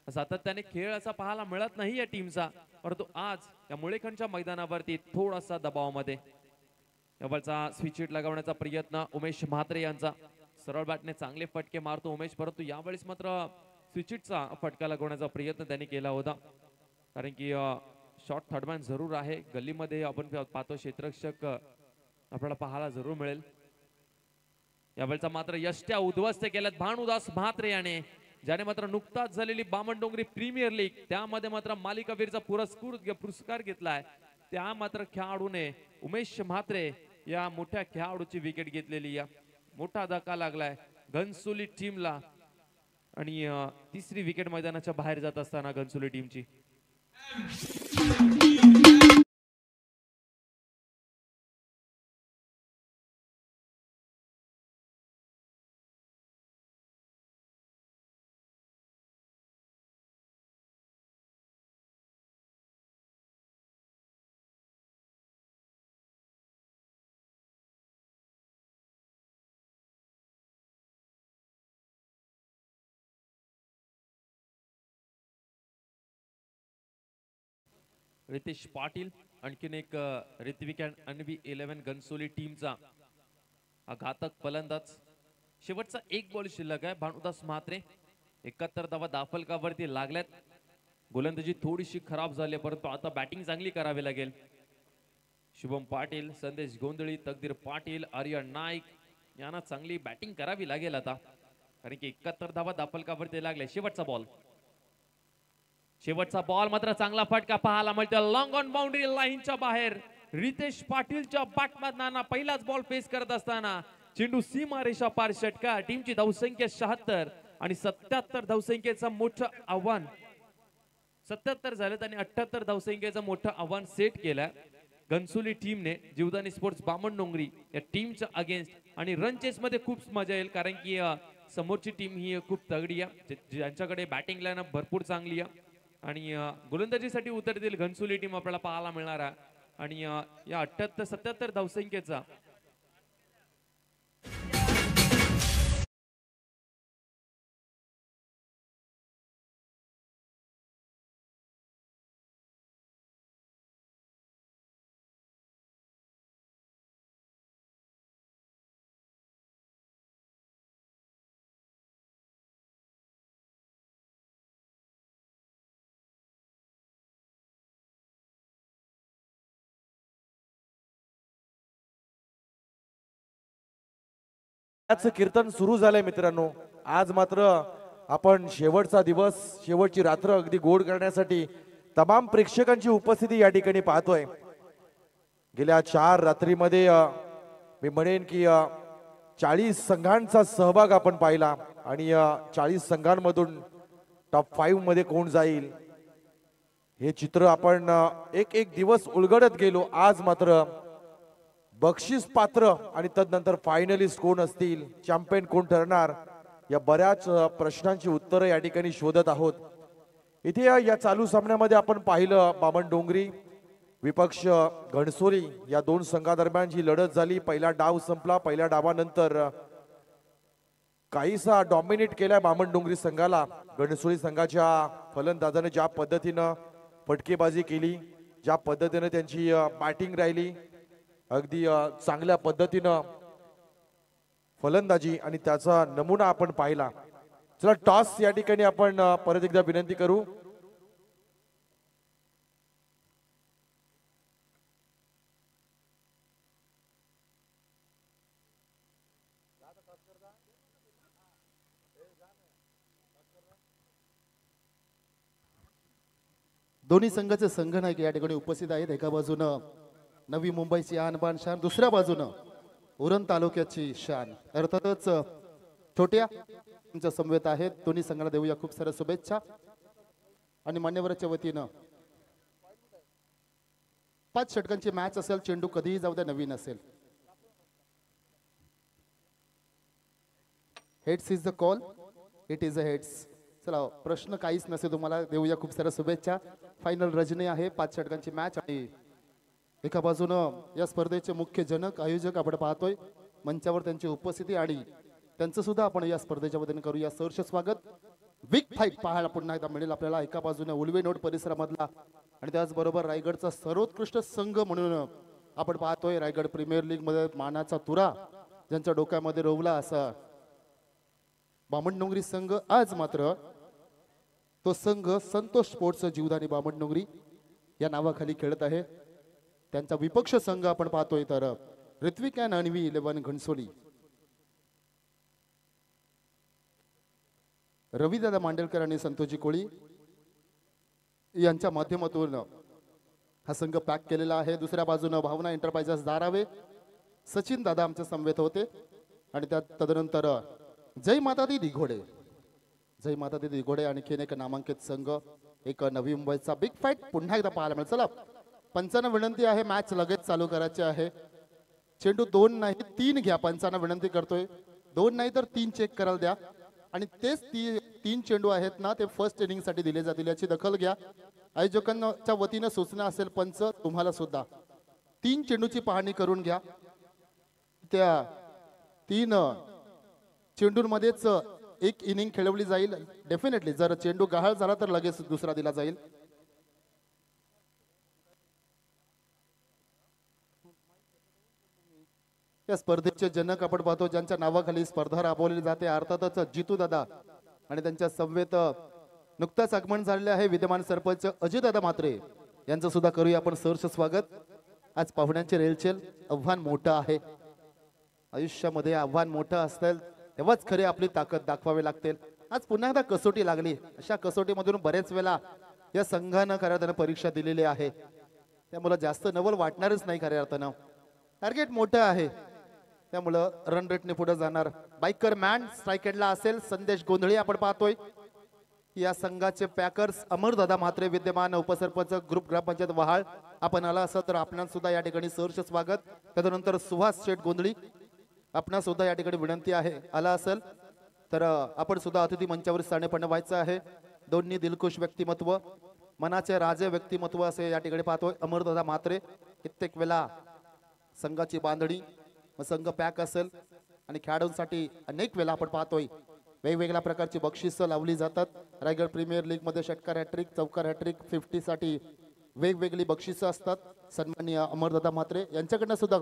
सातत्याने खेळ असा पाहायला मिळत नाही या टीमचा, परंतु आज या मुळेखंडच्या मैदानावरती थोडासा दबावामध्ये. या बॉलचा स्विच हिट लगावण्याचा प्रयत्न उमेश म्हात्रे यांचा. सरळ बॅटने चांगले फटके मारतो उमेश, परंतु यावेळेस मात्र स्विच हिटचा फटका लागवण्याचा प्रयत्न त्यांनी केला होता. कारण की शॉर्ट थर्डमॅन जरूर आहे. गल्लीमध्ये आपण पाहतो क्षेत्ररक्षक आपल्याला पाहायला जरूर मिळेल. यावेळेचा मात्र यष्ट्या उद्ध्वस्त केल्यात भानुदास म्हात्रे याने, ज्याने मात्र नुकताच झालेली बामणडोंगरी प्रीमियर लीग त्यामध्ये मात्र मालिकावीरचा पुरस्कार घेतलाय. त्या मात्र खेळाडूने उमेश म्हात्रे या मोठ्या खेळाडूची विकेट घेतलेली. या मोठा धक्का लागलाय घनसोली टीमला आणि तिसरी विकेट मैदानाच्या बाहेर जात असताना घनसोली टीमची. रितेश पाटील आणखीन एक ऋत्विक अँड अन्वी 11 घनसोली टीमचा घातक फलंदाज. शेवटचा एक बॉल शिल्लक आहे. भानुदास म्हात्रे 71 धावा दाफलकावरती लागल्यात. गोलंदाजी थोडीशी खराब झाली, परंतु आता बॅटिंग चांगली करावी लागेल. शुभम पाटील, संदेश गोंधळी, तकदीर पाटील, आर्यन नाईक यांना चांगली बॅटिंग करावी लागेल आता, कारण की 71 धावा दाफलकावरती लागले. शेवटचा बॉल मात्र चांगला फटका पाहायला मिळतो. लॉंग ऑन बाउंड्री लाईनच्या बाहेर रितेश पाटीलच्या बॅटमधना पहिलाच बॉल फेस करत असताना चेंडू सीमारेषा पार षटकार. टीमची धावसंख्या 76 आणि 77 धावसंख्येचं मोठं आव्हान. 77 झालेत आणि 78 धावसंख्येचं मोठं आव्हान सेट केलं घनसोली टीमने जीवदानी स्पोर्ट्स बामणडोंगरी या टीमच्या अगेन्स्ट. आणि रन चेस मध्ये खूप मजा येईल, कारण की समोरची टीम ही खूप तगडी आहे, ज्यांच्याकडे बॅटिंग लाईनअप भरपूर चांगली आहे आणि गोलंदाजीसाठी उतरतील घनसोली टीम आपल्याला पाहायला मिळणार आहे. आणि या 78-77 धावसंख्येचा कीर्तन सुरू झालंय मित्रांनो. आज मात्र आपण शेवटचा दिवस, शेवटची रात्र अगदी गोड करण्यासाठी तमाम प्रेक्षकांची उपस्थिती या ठिकाणी पाहतोय. गेल्या 4 रात्रीमध्ये मी म्हणेन की 40 संघांचा सहभाग आपण पाहिला आणि 40 संघांमधून टॉप 5 मध्ये कोण जाईल हे चित्र आपण एक एक दिवस उलगडत गेलो. आज मात्र बक्षीस पात्र आणि तदनंतर फायनलिस्ट कोण असतील, चॅम्पियन कोण ठरणार, या बऱ्याच प्रश्नांची उत्तरं या ठिकाणी शोधत आहोत. इथे या चालू सामन्यामध्ये आपण पाहिलं बामणडोंगरी विपक्ष घणसोली या दोन संघादरम्यान जी लढत झाली. पहिला डाव संपला. पहिल्या डावानंतर काहीसा डॉमिनेट केलाय बामणडोंगरी संघाला. घणसोली संघाच्या फलंदाजाने ज्या पद्धतीनं फटकेबाजी केली, ज्या पद्धतीने त्यांची बॅटिंग राहिली, अगदी चांगल्या पद्धतीनं फलंदाजी आणि त्याचा नमुना आपण पाहिला. चला टॉस या ठिकाणी आपण परत एकदा विनंती करू. दोन्ही संघाचे संघनायक या ठिकाणी उपस्थित आहेत. एका बाजूनं नवी मुंबईची आणबाण शान, दुसऱ्या बाजूनं उरण तालुक्याची शान. अर्थातच छोट्या तुमच्या समवेत आहेत. दोन्ही संघाला देऊया खूप साऱ्या शुभेच्छा. आणि मान्यवराच्या वतीनं 5 षटकांची मॅच असेल. चेंडू कधीही जाऊ द्या, नवीन असेल. Heads is the call. It is a heads. चला, प्रश्न काहीच नसेल तुम्हाला. देऊया खूप साऱ्या शुभेच्छा. फायनल रजनी आहे. 5 षटकांची मॅच. आणि एका बाजूनं या स्पर्धेचे मुख्य जनक आयोजक आपण पाहतोय मंचावर, त्यांची उपस्थिती आणि त्यांचं सुद्धा आपण या स्पर्धेच्या वतीने करूया सहर्ष स्वागत. बिग फाईट पाहायला पुन्हा एकदा मिळेल आपल्याला. एका बाजूने उलवे नोट परिसरामधला आणि त्याचबरोबर रायगडचा सर्वोत्कृष्ट संघ म्हणून आपण पाहतोय रायगड प्रीमियर लीग मध्ये मानाचा तुरा ज्यांच्या डोक्यामध्ये रोवला असा बामणडोंगरी संघ. आज मात्र तो संघ संतोष स्पोर्ट्स जीवदानी बामणडोंगरी या नावाखाली खेळत आहे. त्यांचा विपक्ष संघ आपण पाहतोय तर ऋत्विक अँड अन्वी 11 घणसोली. रविदादा मांडलकर आणि संतोषजी कोळी यांच्या माध्यमातून हा संघ पॅक केलेला आहे. दुसऱ्या बाजूने भावना एंटरप्राइजेस धारावे सचिन दादा आमच्या समवेत होते आणि त्यात तदनंतर जय माता दी दिघोडे. जय माता दी दिघोडे आणखीन एक नामांकित संघ. एक नवी मुंबईचा बिग फाईट पुन्हा एकदा पाहायला मिळेल. चला, पंचांना विनंती आहे, मॅच लगेच चालू करायची आहे. चेंडू 2 नाही 3 घ्या. पंचांना विनंती करतोय 2 नाही तर 3 चेक करायला द्या. आणि तेच 3 चेंडू आहेत ना, ते फर्स्ट इनिंग साठी दिले जातील याची दखल घ्या. आयोजकांच्या वतीनं सूचना असेल पंच तुम्हाला सुद्धा 3 चेंडूची पाहणी करून घ्या. त्या 3 चेंडूंमध्येच एक इनिंग खेळवली जाईल. डेफिनेटली जर चेंडू गहाळ झाला तर लगेच दुसरा दिला जाईल. या स्पर्धेचे जनक आपण पाहतो ज्यांच्या नावाखाली स्पर्धा राबवली जाते अर्थातच जितू दादा आणि त्यांच्या समवेत नुकताच आगमन झालेले आहे विद्यमान सरपंच अजयदादा म्हात्रे यांचं सुद्धा करूया आपण सहर्ष स्वागत. आज पाहुण्यांचे रेलचेल आव्हान मोठं आहे. आयुष्यामध्ये आव्हान मोठं असेल तेव्हाच खरे आपली ताकद दाखवावी लागते. आज पुन्हा एकदा कसोटी लागली. अशा कसोटीमधून बरेच वेळा या संघानं खऱ्या अर्थानं परीक्षा दिलेली आहे. त्यामुळे जास्त नवल वाटणारच नाही खऱ्या अर्थानं. टार्गेट मोठं आहे त्यामुळं रन रेटने पुढे जाणार. बायकर मॅन स्ट्रायकेडला असेल संदेश गोंधळी आपण पाहतोय. या संघाचे पॅकर्स अमरदादा म्हात्रे विद्यमान उपसरपंच ग्रुप ग्रामपंचायत वहाळ आपण आला असं तर आपणास सुद्धा या ठिकाणी सहर्ष स्वागत. त्यानंतर सुहास शेठ गोंधळी आपणास सुद्धा या ठिकाणी विनंती आहे आला असेल तर आपण सुद्धा अतिथी मंचावर स्थानीपन्न व्हायचं आहे. दोन्ही दिलखुश व्यक्तिमत्व मनाचे राजे व्यक्तिमत्व असे या ठिकाणी पाहतोय अमरदादा म्हात्रे. कित्येक वेळा संघाची बांधणी संघ पॅक असेल आणि खेळाडूंसाठी अनेक वेळा आपण पाहतोय वेगवेगळ्या प्रकारची बक्षिसं लावली जातात. रायगड प्रीमियर लीग मध्ये षटकार हॅट्रिक चौकार हॅट्रिक 50 साठी वेगवेगळी बक्षिसं असतात. सन्माननीय अमरदादा म्हात्रे यांच्याकडनं सुद्धा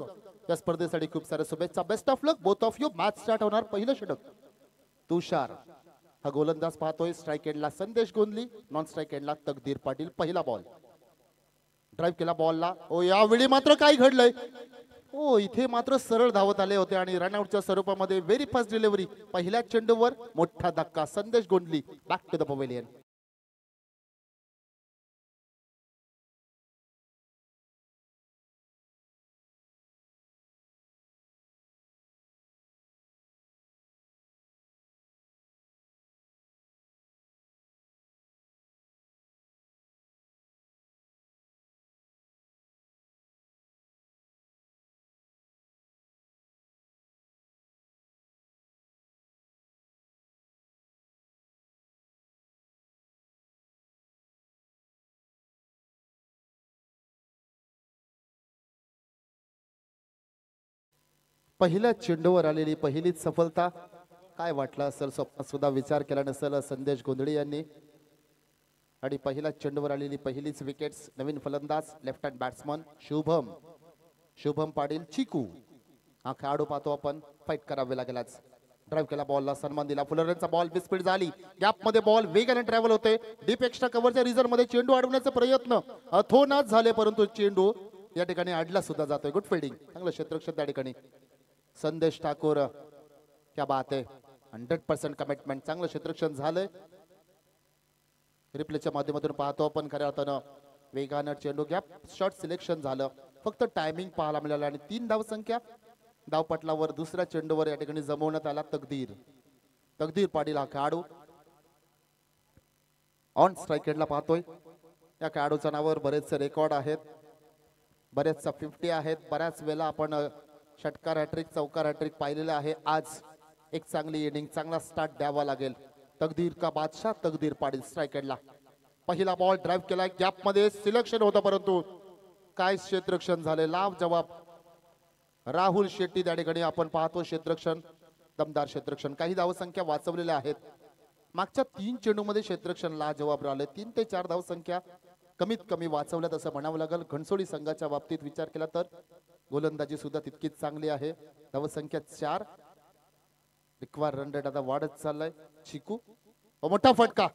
या स्पर्धेसाठी खूप साऱ्या शुभेच्छा. Best of luck both of you. Match start होणार. पहिलं षटक तुषार हा गोलंदाज पाहतोय. स्ट्राईक एंडला संदेश गोंधली, नॉन स्ट्राईक एंडला तकदीर पाटील. पहिला बॉल ड्राईव्ह केला बॉलला. ओ यावेळी मात्र काय घडलंय. ओ इथे मात्र सरळ धावत आले होते आणि रनआउटच्या स्वरूपामध्ये व्हेरी फास्ट डिलिव्हरी. पहिल्या चेंडूवर मोठा धक्का. संदेश गोंधली बॅक टू द पवेलियन. पहिल्या चेंडूवर आलेली पहिलीच सफलता. काय वाटलं असेल स्वप्न सुद्धा विचार केला नसेल संदेश गोंधळी यांनी. आणि पहिल्या चेंडूवर आलेली पहिलीच विकेट्स. नवीन फलंदाज left hand batsman Shubham Patil चिकू हा खेळाडू पाहतो आपण. फाईट करावे लागेलच. ड्राईव्ह केला बॉलला सन्मान दिला. फुलरेंचा बॉल बिस्पीड झाली. गॅप मध्ये बॉल वेगाने ट्रॅव्हल होते. डीप एक्स्ट्रा कव्हरच्या रिझर्व मध्ये चेंडू अडवण्याचा प्रयत्न अथोनाच झाले परंतु चेंडू या ठिकाणी अडला सुद्धा जातोय. Good fielding. चांगलं क्षेत्ररक्षण त्या ठिकाणी संदेश ठाकूर. क्या बात आहे. 100% कमिटमेंट. चांगलं क्षेत्ररक्षण झालंय. रिप्लेच्या माध्यमातून पाहतो आपण खऱ्या अर्थानं वेगानं चेंडू गॅप शॉट सिलेक्शन झालं. फक्त टायमिंग पाहायला मिळालं आणि 3 धाव संख्या धावपटलावर दुसऱ्या चेंडूवर या ठिकाणी जमवण्यात आला. तकदीर पाटील हा खेळाडू ऑन स्ट्राईक एंडला पाहतोय. या खेळाडूच्या नावावर बरेचसे रेकॉर्ड आहेत, बरेचसा 50 आहेत. बऱ्याच वेळेला आपण षटकार हॅट्रिक चौकार हॅट्रिक पाहिलेले आहे. आज एक चांगली इनिंग, चांगला स्टार्ट द्यावा लागेल. तकदीर का बादशाह तकदीर पाडील. स्ट्राईक एंडला पहिला बॉल ड्राईव्ह केलाय, गॅप मध्ये सिलेक्शन होतं, परंतु काय क्षेत्ररक्षण झाले. लाभ जवाब राहुल शेट्टी त्या ठिकाणी आपण पाहतो. क्षेत्ररक्षण, दमदार क्षेत्ररक्षण. काही धावसंख्या वाचवलेल्या आहेत. मागच्या 3 चेंडूमध्ये क्षेत्ररक्षण लाजवाब राहिले. 3 ते 4 धावसंख्या कमीत कमी वाचवल्यात असं म्हणावं लागेल. घनसोली संघाच्या बाबतीत विचार केला तर गोलंदाजी सुद्धा तितकीच चांगली आहे. धावसंख्या 4. रिक्वायर रन रेट आता वाढत चाललाय. चिकू मोठा फटका,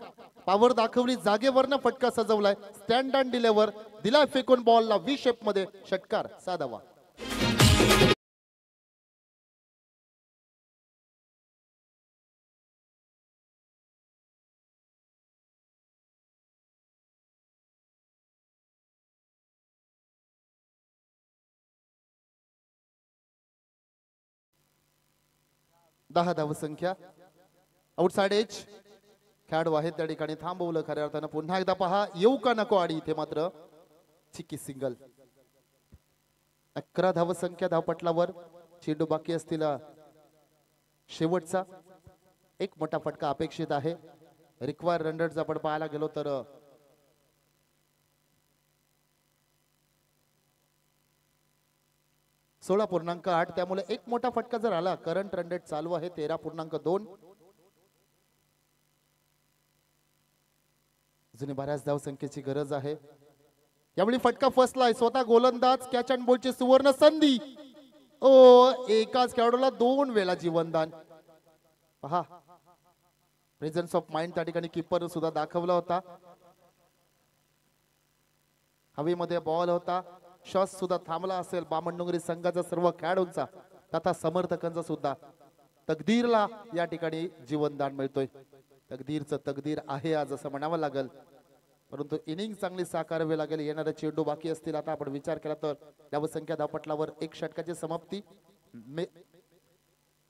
पावर दाखवली, जागेवरनं फटका सजवलाय. स्टँड अँड डिलेवर दिला फेकून बॉलला व्ही शेप मध्ये. षटकार साधावा. दहा धावसंख्या. आउटसाइड एज खेळाडू आहेत त्या ठिकाणी थांबवलं. खऱ्या अर्थानं पुन्हा एकदा पहा येऊ का नको आडी. इथे मात्र चिकी सिंगल. 11 धावसंख्या धावपटलावर. चेंडू बाकी असतील शेवटचा. एक मोठा फटका अपेक्षित आहे. रिक्वायर रन रेट आपण पाहायला गेलो तर 16.8. त्यामुळे एक मोठा फटका जर आला. करंट रन रेट चालू आहे 13.2. अजूनही बऱ्याच धावसंख्येची गरज आहे. यावेळी फटका फसलाय. स्वतः गोलंदाज कॅच अँड बॉलची सुवर्ण संधी. एकाच खेळाडूला 2 वेळा जीवनदान. पहा प्रेझेन्स ऑफ माइंड त्या ठिकाणी किपर सुद्धा दाखवला होता. हवेमध्ये बॉल होता. शॉट सुद्धा थांबला असेल. बामणडोंगरी संघाचा सर्व खेळाडूंचा तथा समर्थकांचा सुद्धा. तकदीरला या ठिकाणी जीवनदान मिळतोय. तकदीरचं तकदीर आहे आज असं म्हणावं लागेल. परंतु इनिंग चांगली साकारावी लागेल. येणारे चेंडू बाकी असतील. आता आपण विचार केला तर धावसंख्या धावपटलावर 1 षटकाची समाप्ती.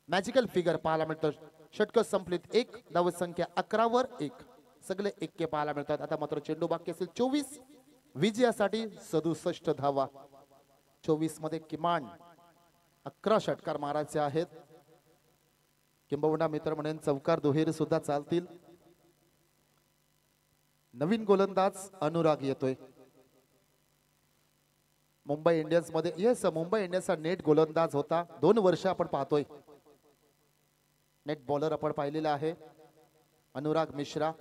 मॅजिकल फिगर पाहायला मिळतं. षटक संपलीत 1. धावसंख्या 11 वर 1. सगळे 1 पाहायला मिळतात. आता मात्र चेंडू बाकी असेल 24. विजयासाठी 67 धावा. 24 मध्ये किमान 11 षटकार मारायचे आहेत. किंबहुना मित्र म्हणून चौकार दुहेरी सुद्धा चालतील. नवीन गोलंदाज अनुराग येतोय मुंबई इंडियन्स मध्ये. येस, मुंबई इंडियन्सचा नेट गोलंदाज होता. 2 वर्ष आपण पाहतोय. नेट बॉलर आपण पाहिलेला आहे. अनुराग मिश्रा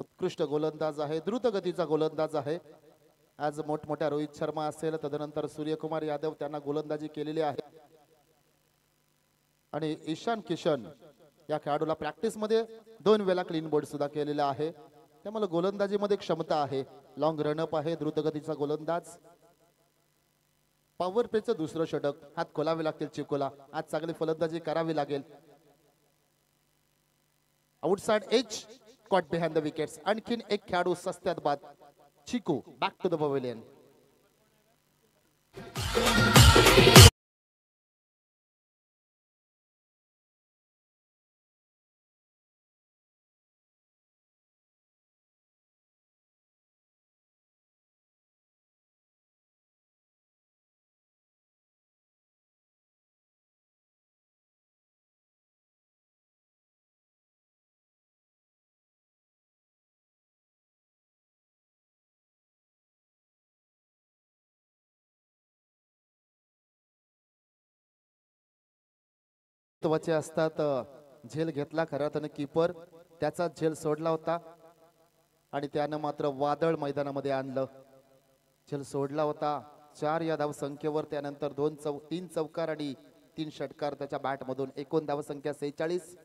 उत्कृष्ट गोलंदाज आहे. द्रुत गतीचा गोलंदाज आहे. आज मोठमोठ्या रोहित शर्मा असेल, तदनंतर सूर्यकुमार यादव त्यांना गोलंदाजी केलेली आहे. आणि ईशान किशन या खेळाडूला प्रॅक्टिस मध्ये 2 वेळा क्लीन बोर्ड सुद्धा केलेला आहे. त्यामुळे गोलंदाजीमध्ये क्षमता आहे. लॉंग रनअप आहे. द्रुतगतीचा गोलंदाज. पॉवर प्लेचं दुसरं षटक. हात खोलावे लागतील चिकोला. आज चांगली फलंदाजी करावी लागेल. Outside edge caught behind the wickets. आणखीन एक खेळाडू सस्त्यात बाद. चिकू बॅक टू द पवेलियन. महत्वाचे असतात. झेल घेतला खरा त्याने कीपर. त्याचा झेल सोडला होता आणि त्यानं मात्र वादळ मैदानामध्ये आणलं. झेल सोडला होता 4 या धाव संख्येवर. त्यानंतर 3 चौकार आणि 3 षटकार त्याच्या बॅट मधून. एकूण धाव संख्या 46.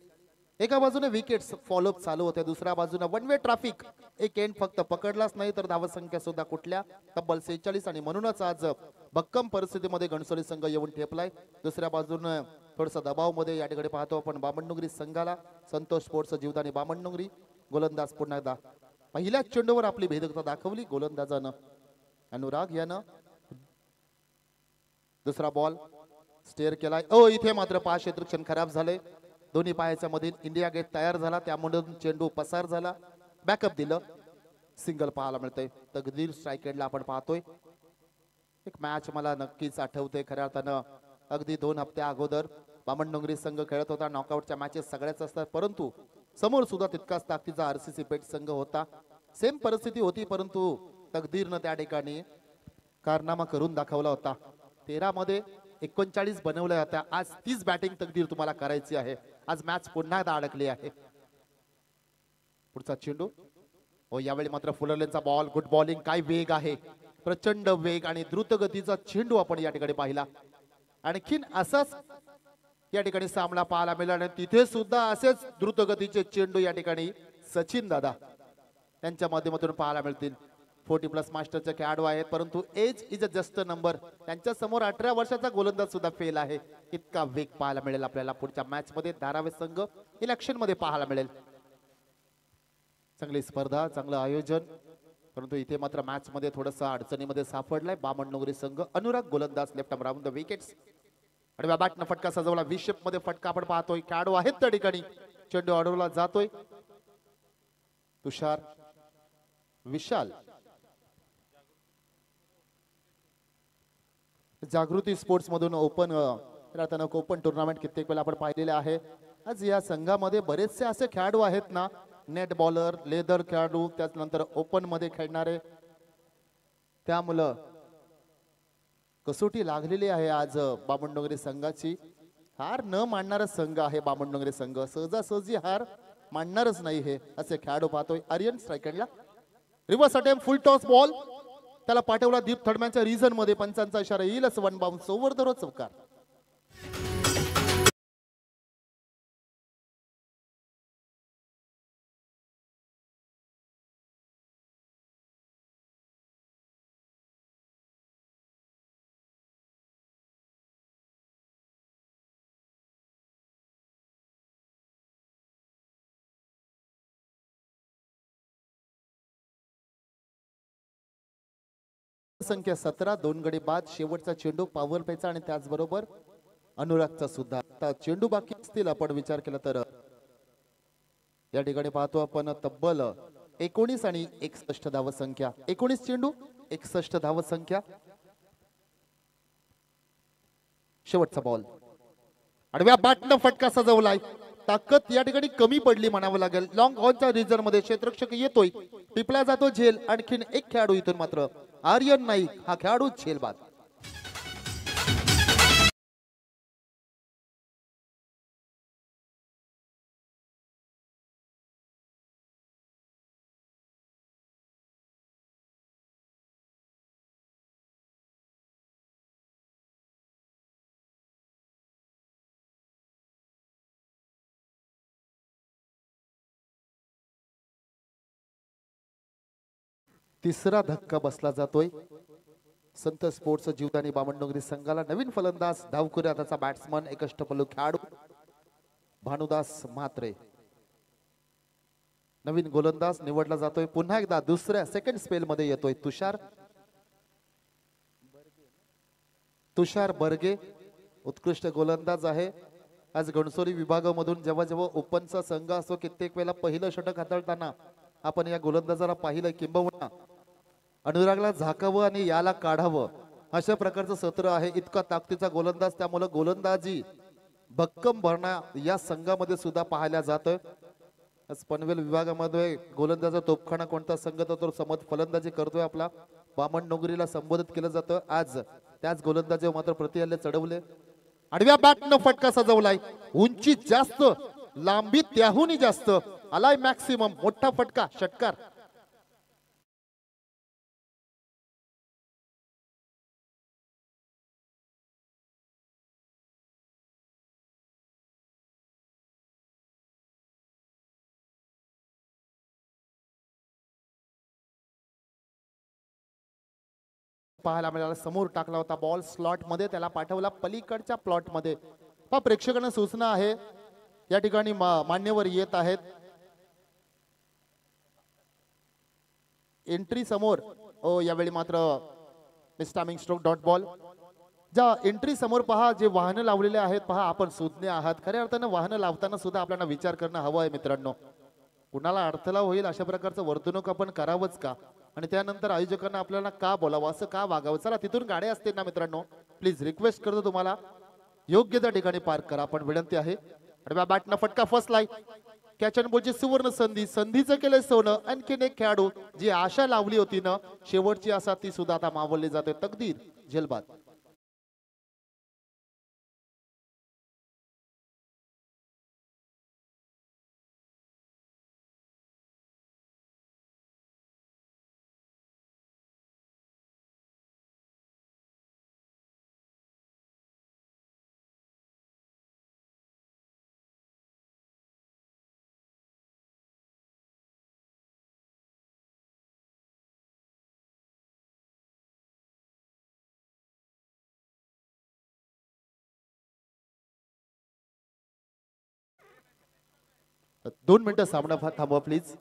एका बाजूने विकेट्स फॉलोअप चालू होते. दुसऱ्या बाजूने वन वे ट्रॅफिक. एक एंड फक्त पकडलाच नाही तर धाव संख्या सुद्धा कुठल्या तब्बल 46. आणि म्हणूनच आज भक्कम परिस्थितीमध्ये घनसोली संघ येऊन ठेपलाय. दुसऱ्या बाजूने थोडसा दबाव मध्ये या ठिकाणी पाहतो आपण बामणडोंगरी संघाला. संतोष स्पोर्ट्स जीवदानी बामणडोंगरी. गोलंदाज पुन्हा एकदा पहिल्या चेंडूवर आपली भेदकता दाखवली गोलंदाजानं. अनुराग यानं दुसरा बॉल स्टेअर केलाय. इथे मात्र पाय क्षेत्ररक्षण खराब झाले. दोन्ही पायाच्या मधील इंडिया गेट तयार झाला. त्यामुळे चेंडू पसार झाला. बॅकअप दिलं, सिंगल पाहायला मिळतंय. तकदीर स्ट्राईक एंडला आपण पाहतोय. एक मॅच मला नक्कीच आठवते खऱ्या अर्थानं. अगदी 2 हप्त्या अगोदर बामणडोंगरी संघ खेळत होता. नॉकआउटच्या मॅचेस सगळ्याच असतात, परंतु समोर सुद्धा तितकाच ताकदीचा आरसीसी पेठ संघ होता. सेम परिस्थिती होती, परंतु तकदीरनं त्या ठिकाणी कारनामा करून दाखवला होता. 13 मध्ये 39 बनवल्या होत्या. आज 30 बॅटिंग तकदीर तुम्हाला करायची आहे. आज मॅच पुन्हा एकदा अडकली आहे. पुढचा चेंडू, हो यावेळी मात्र फुलरलेनचा बॉल, गुड बॉलिंग, काय वेग आहे, प्रचंड वेग आणि द्रुत गतीचा चेंडू आपण या ठिकाणी पाहिला. आणखीन असाच या ठिकाणी सामना पाहायला मिळाला आणि तिथे सुद्धा असेच द्रुत गतीचे चेंडू या ठिकाणी सचिन दादा यांच्या माध्यमातून पाहायला मिळतील. 40+ मास्टरचे खेळाडू आहेत, परंतु age is a just number. त्यांच्या समोर 18 वर्षाचा गोलंदाज सुद्धा फेल आहे. इतका वेग पाहायला मिळेल आपल्याला पुढच्या मॅच मध्ये. धारावे संघ इलेक्शन मध्ये पाहायला मिळेल. चांगली स्पर्धा, चांगलं आयोजन, परंतु इथे मात्र मॅच मध्ये थोडंसं अडचणीमध्ये सापडलाय बामणडोंगरी संघ. अनुराग गोलंदाज, left arm round the wickets. आणि बॅटनं फटका सजवला. विशेप मध्ये फटका आपण पाहतोय. खेळाडू आहेत त्या ठिकाणी. चेंडू ऑर्डरला जातोय. तुषार, विशाल, जागृती स्पोर्ट्स मधून ओपन टुर्नामेंट कित्येक वेळा आपण पाहिलेले आहे. आज या संघामध्ये बरेचसे असे खेळाडू आहेत ना, नेट बॉलर, लेदर खेळाडू, त्यानंतर ओपन मध्ये खेळणारे. त्यामुळं कसोटी लागलेली आहे आज बामणडोंगरी संघाची. हार न मानणारा संघ आहे बामणडोंगरी संघ. सहजासहजी हार मानणारच नाही हे असे खेळाडू पाहतोय. आर्यन स्ट्रायकरला reverse attempt, full toss ball, त्याला पाठवला दीप थडम्यांच्या रिझन मध्ये. पंचांचा इशारा येईलच. 1 बाउन्स ओव्हर द रोज चौकार. संख्या 17, 2 गडी बाद. शेवटचा चेंडू पॉवर प्लेचा आणि त्याचबरोबर अनुरागचा सुद्धा. आता चेंडू बाकी असतील आपण विचार केला तर या ठिकाणी पाहतो आपण तब्बल 19 आणि 61 धाव संख्या. 19 चेंडू, 61 धाव संख्या. शेवटचा बॉल, आडव्या बॅटनं फटका सजवलाय. ताकद या ठिकाणी कमी पडली म्हणावं लागेल. लॉंग ऑनच्या रिझन मध्ये क्षेत्ररक्षक येतोय, टिपला जातो झेल. आणखीन एक खेळाडू इथून मात्र आर्यन नाईक हा खेळाडू झेल बाद. तिसरा धक्का बसला जातोय संत स्पोर्ट्स जीवदानी बामणडोंगरी संघाला. नवीन फलंदाज धावकुऱ्या त्याचा बॅट्समन एक अष्टपैलू खेळाडू भानुदास म्हात्रे. नवीन गोलंदाज निवडला जातोय. पुन्हा एकदा दुसऱ्या सेकंड स्पेल मध्ये येतोय तुषार बर्गे. उत्कृष्ट गोलंदाज आहे. आज घणसोली विभागामधून जेव्हा जेव्हा ओपनचा संघ असतो, कित्येक वेळेला पहिलं षटक हाताळताना आपण या गोलंदाजाला पाहिलं. किंबहुना अनुरागला झाकावं आणि याला काढावं अशा प्रकारचं सत्र आहे. इतका ताकदीचा गोलंदाज, त्यामुळे गोलंदाजी भक्कम भरणा या संघामध्ये सुद्धा पाहायला जातं. पनवेल विभागामध्ये गोलंदाजा तोपखाना कोणता संघ तर समज फलंदाजी करतोय आपला बामणडोंगरीला संबोधित केलं जातं. आज त्याच गोलंदाजी मात्र प्रतिहल्ले चढवले. आडव्या बॅटनं फटका सजवलाय. उंची जास्त, लांबी त्याहूनही जास्त आलाय. मॅक्सिमम मोठा फटका, षटकार. पाहायला मिळाला. समोर टाकला होता बॉल स्लॉट मध्ये, त्याला पाठवला पलीकडच्या प्लॉट मध्ये. प्रेक्षकांना सूचना आहे, या ठिकाणी मान्यवर येत आहेत. एंट्री समोर यावेळी मात्र मिस्टामिंग स्ट्रोक डॉट बॉल. ज्या एंट्री समोर पहा, जे वाहनं लावलेले आहेत पहा, आपण सुज्ञ आहात. खऱ्या अर्थानं वाहनं लावताना सुद्धा आपल्याला विचार करणं हवं आहे मित्रांनो. कुणाला अडथळा होईल अशा प्रकारचं वर्तणूक आपण करावंच का, आणि त्यानंतर आयोजकांना आपल्याला का बोलावं, असं का वागावं. चला तिथून गाड्या असतील ना मित्रांनो, प्लीज रिक्वेस्ट करतो तुम्हाला योग्य त्या ठिकाणी पार्क करा, आपण विनंती आहे. आणि बॅटनं फटका फसलाय. कॅच अँड बॉलची सुवर्ण संधी, संधीचं केलंय सोनं. आणखीन एक खेळाडू जी आशा लावली होती ना शेवटची आशा, ती सुद्धा आता मावळली जाते. तकदीर झेलबाद. दोन मिनिटं सामना थांबवा प्लीज.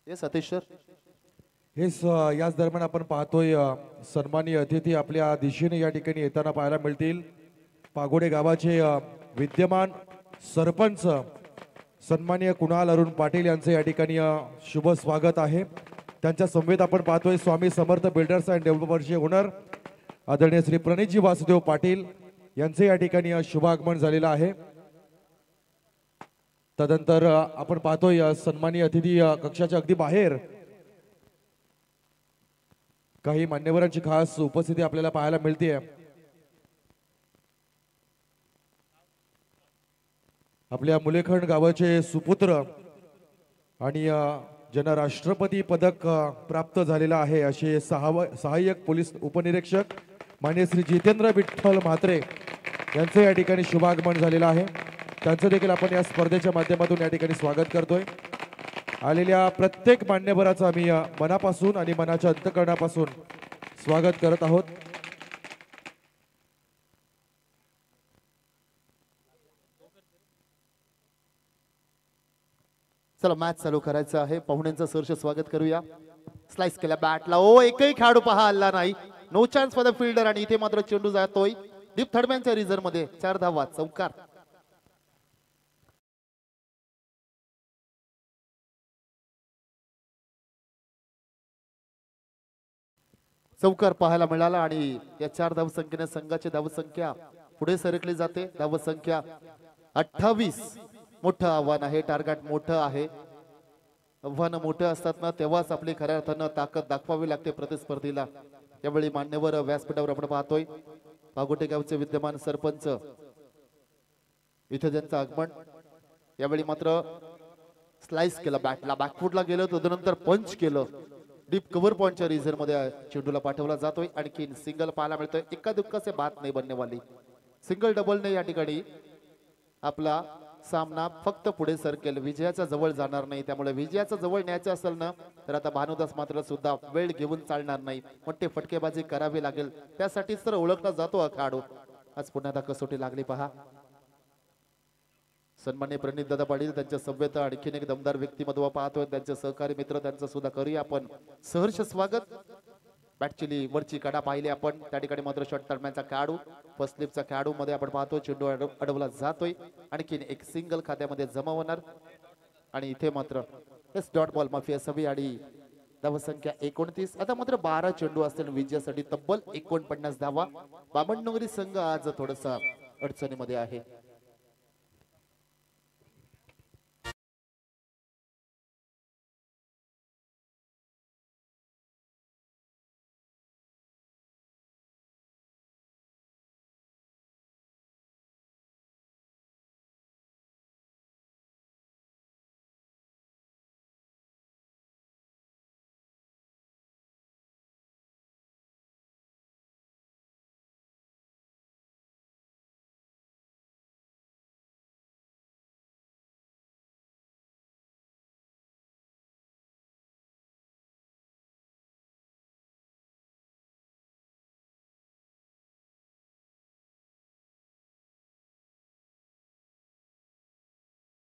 Yes Satish sir. याच दरम्यान आपण पाहतोय सन्माननीय अतिथी आपल्या दिशेने या ठिकाणी येताना पाहायला मिळतील. पागोडे गावाचे विद्यमान सरपंच सन्माननीय कुणाल अरुण पाटील यांचे या ठिकाणी शुभ स्वागत आहे. त्यांच्या समवेत आपण पाहतोय Swami Samarth builders and डेव्हलपर्सचे owner आदरणीय श्री प्रणितजी वासुदेव पाटील यांचे या ठिकाणी शुभागमन झालेलं आहे. तदनंतर आपण पाहतोय सन्माननीय अतिथी कक्षाच्या अगदी बाहेर काही मान्यवरांची खास उपस्थिती आपल्याला पाहायला मिळते. आपल्या मुलेखंड गावाचे सुपुत्र आणि ज्यांना राष्ट्रपती पदक प्राप्त झालेला आहे असे सहाय्यक पोलीस उपनिरीक्षक माननीय श्री जितेंद्र विठ्ठल म्हात्रे यांचं या ठिकाणी शुभागमन झालेलं आहे. त्यांचं देखील आपण या स्पर्धेच्या माध्यमातून या ठिकाणी स्वागत करतोय. आलेल्या प्रत्येक मान्यवराचं आम्ही मनापासून आणि मनाच्या अंतःकरणापासून स्वागत करत आहोत. चला मॅच चालू करायचं आहे. पाहुण्यांचं सहर्ष स्वागत करूया. स्लाइस केला बॅटला. ओ एकही खेळाडू पहा हल्ला नाही. No chance for the fielder. आणि इथे मात्र चेंडू जातोय डीप थर्डमॅनच्या रिझर्व मध्ये. 4 धावा चौकार. चौकार पाहायला मिळाला आणि या 4 धावसंख्येने संघाची धावसंख्या पुढे सरकली जाते. धावसंख्या 28. मोठं आव्हान आहे. टार्गेट मोठं आहे. आव्हान मोठं असतात ना तेव्हाच आपली खऱ्या अर्थानं ताकद दाखवावी लागते प्रतिस्पर्धीला. यावेळी मान्यवर व्यासपीठावर आपण पाहतोय पागोटे गावचे विद्यमान सरपंच इथे त्यांचं आगमन. यावेळी मात्र स्लाइस केलं बॅटला. बॅकफुटला गेलं तदनंतर पंच केलं. डीप कव्हर पॉइंटच्या रिझर्व मध्ये चेंडूला पाठवला जातोय. आणखी सिंगल पाहायला मिळतोय. एका दुक्का से बात नाही बनने वाली. सिंगल डबलने या ठिकाणी आपला सामना फक्त पुढे सरकेल. विजयाच्या जवळ जाणार नाही. त्यामुळे विजयाच्या जवळ न्यायचं असेल ना तर आता भानुदास मात्र सुद्धा वेळ घेऊन चालणार नाही. मोठे फटकेबाजी करावी लागेल. त्यासाठीच तर ओळखला जातो हा खेळाडू. आज पुन्हा एकदा कसोटी लागली पहा. सन्मान्य प्रणित दादा पाटील त्यांच्या सभ्यता आणखीन एक दमदार व्यक्तिमत्व पाहतोय. त्यांचे सहकारी मित्र त्यांचं सुद्धा करूया आपण सहर्ष स्वागत. बॅटची वरची कडा पाहिली आपण. त्या ठिकाणी मात्र शॉर्ट टर्मॅनचा खेळाडू फर्स्ट स्लिपचा खेळाडू मध्ये आपण पाहतो चेंडू अडवला जातोय. आणखीन एक सिंगल खात्यामध्ये जमा होणार. आणि इथे मात्र डॉट बॉल माफिया सभी आणि धावसंख्या 29. आता मात्र 12 चेंडू असतील विजयासाठी. तब्बल 49 धावा. बामणडोंगरी संघ आज थोडासा अडचणीमध्ये आहे.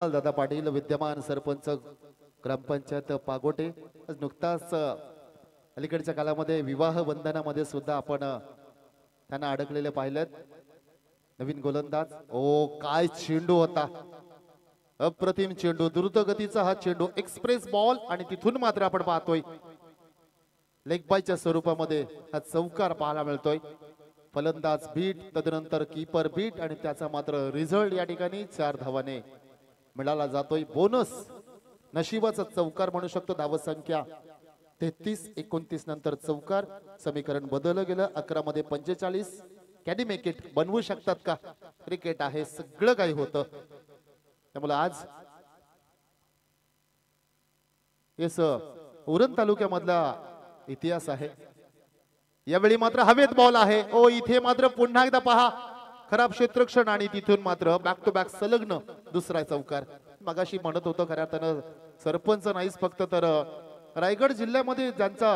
दादा पाटील विद्यमान सरपंच ग्रामपंचायत पागोटे. नुकताच अलीकडच्या काळामध्ये विवाह बंधनामध्ये सुद्धा आपण त्यांना अडकलेले पाहिलेत. नवीन गोलंदाज. ओ काय चेंडू होता. अप्रतिम चेंडू, द्रुतगतीचा हा चेंडू, एक्सप्रेस बॉल आणि तिथून मात्र आपण पाहतोय लेग बायच्या स्वरूपामध्ये हा चौकार पाहायला मिळतोय. फलंदाज बीट, तदनंतर कीपर बीट आणि त्याचा मात्र रिझल्ट या ठिकाणी 4 धावाने मिळाला जातोय. बोनस नशिबाचा चौकार म्हणू शकतो. धावसंख्या 33-29 नंतर चौकार. समीकरण बदललं गेलं. 11 मध्ये 45. Can you make it? बनवू शकतात का? क्रिकेट आहे, सगळं काही होतं. त्यामुळे आज येस उरण तालुक्यामधला इतिहास आहे. यावेळी मात्र हवेत बॉल आहे. ओ इथे मात्र पुन्हा एकदा पहा खराब क्षेत्रक्षण आणि तिथून मात्र बॅक टू बॅक संलग्न दुसरा चौकार. मगाशी म्हणत होतो खऱ्या अर्थानं सरपंच नाहीच फक्त तर रायगड जिल्ह्यामध्ये ज्यांचा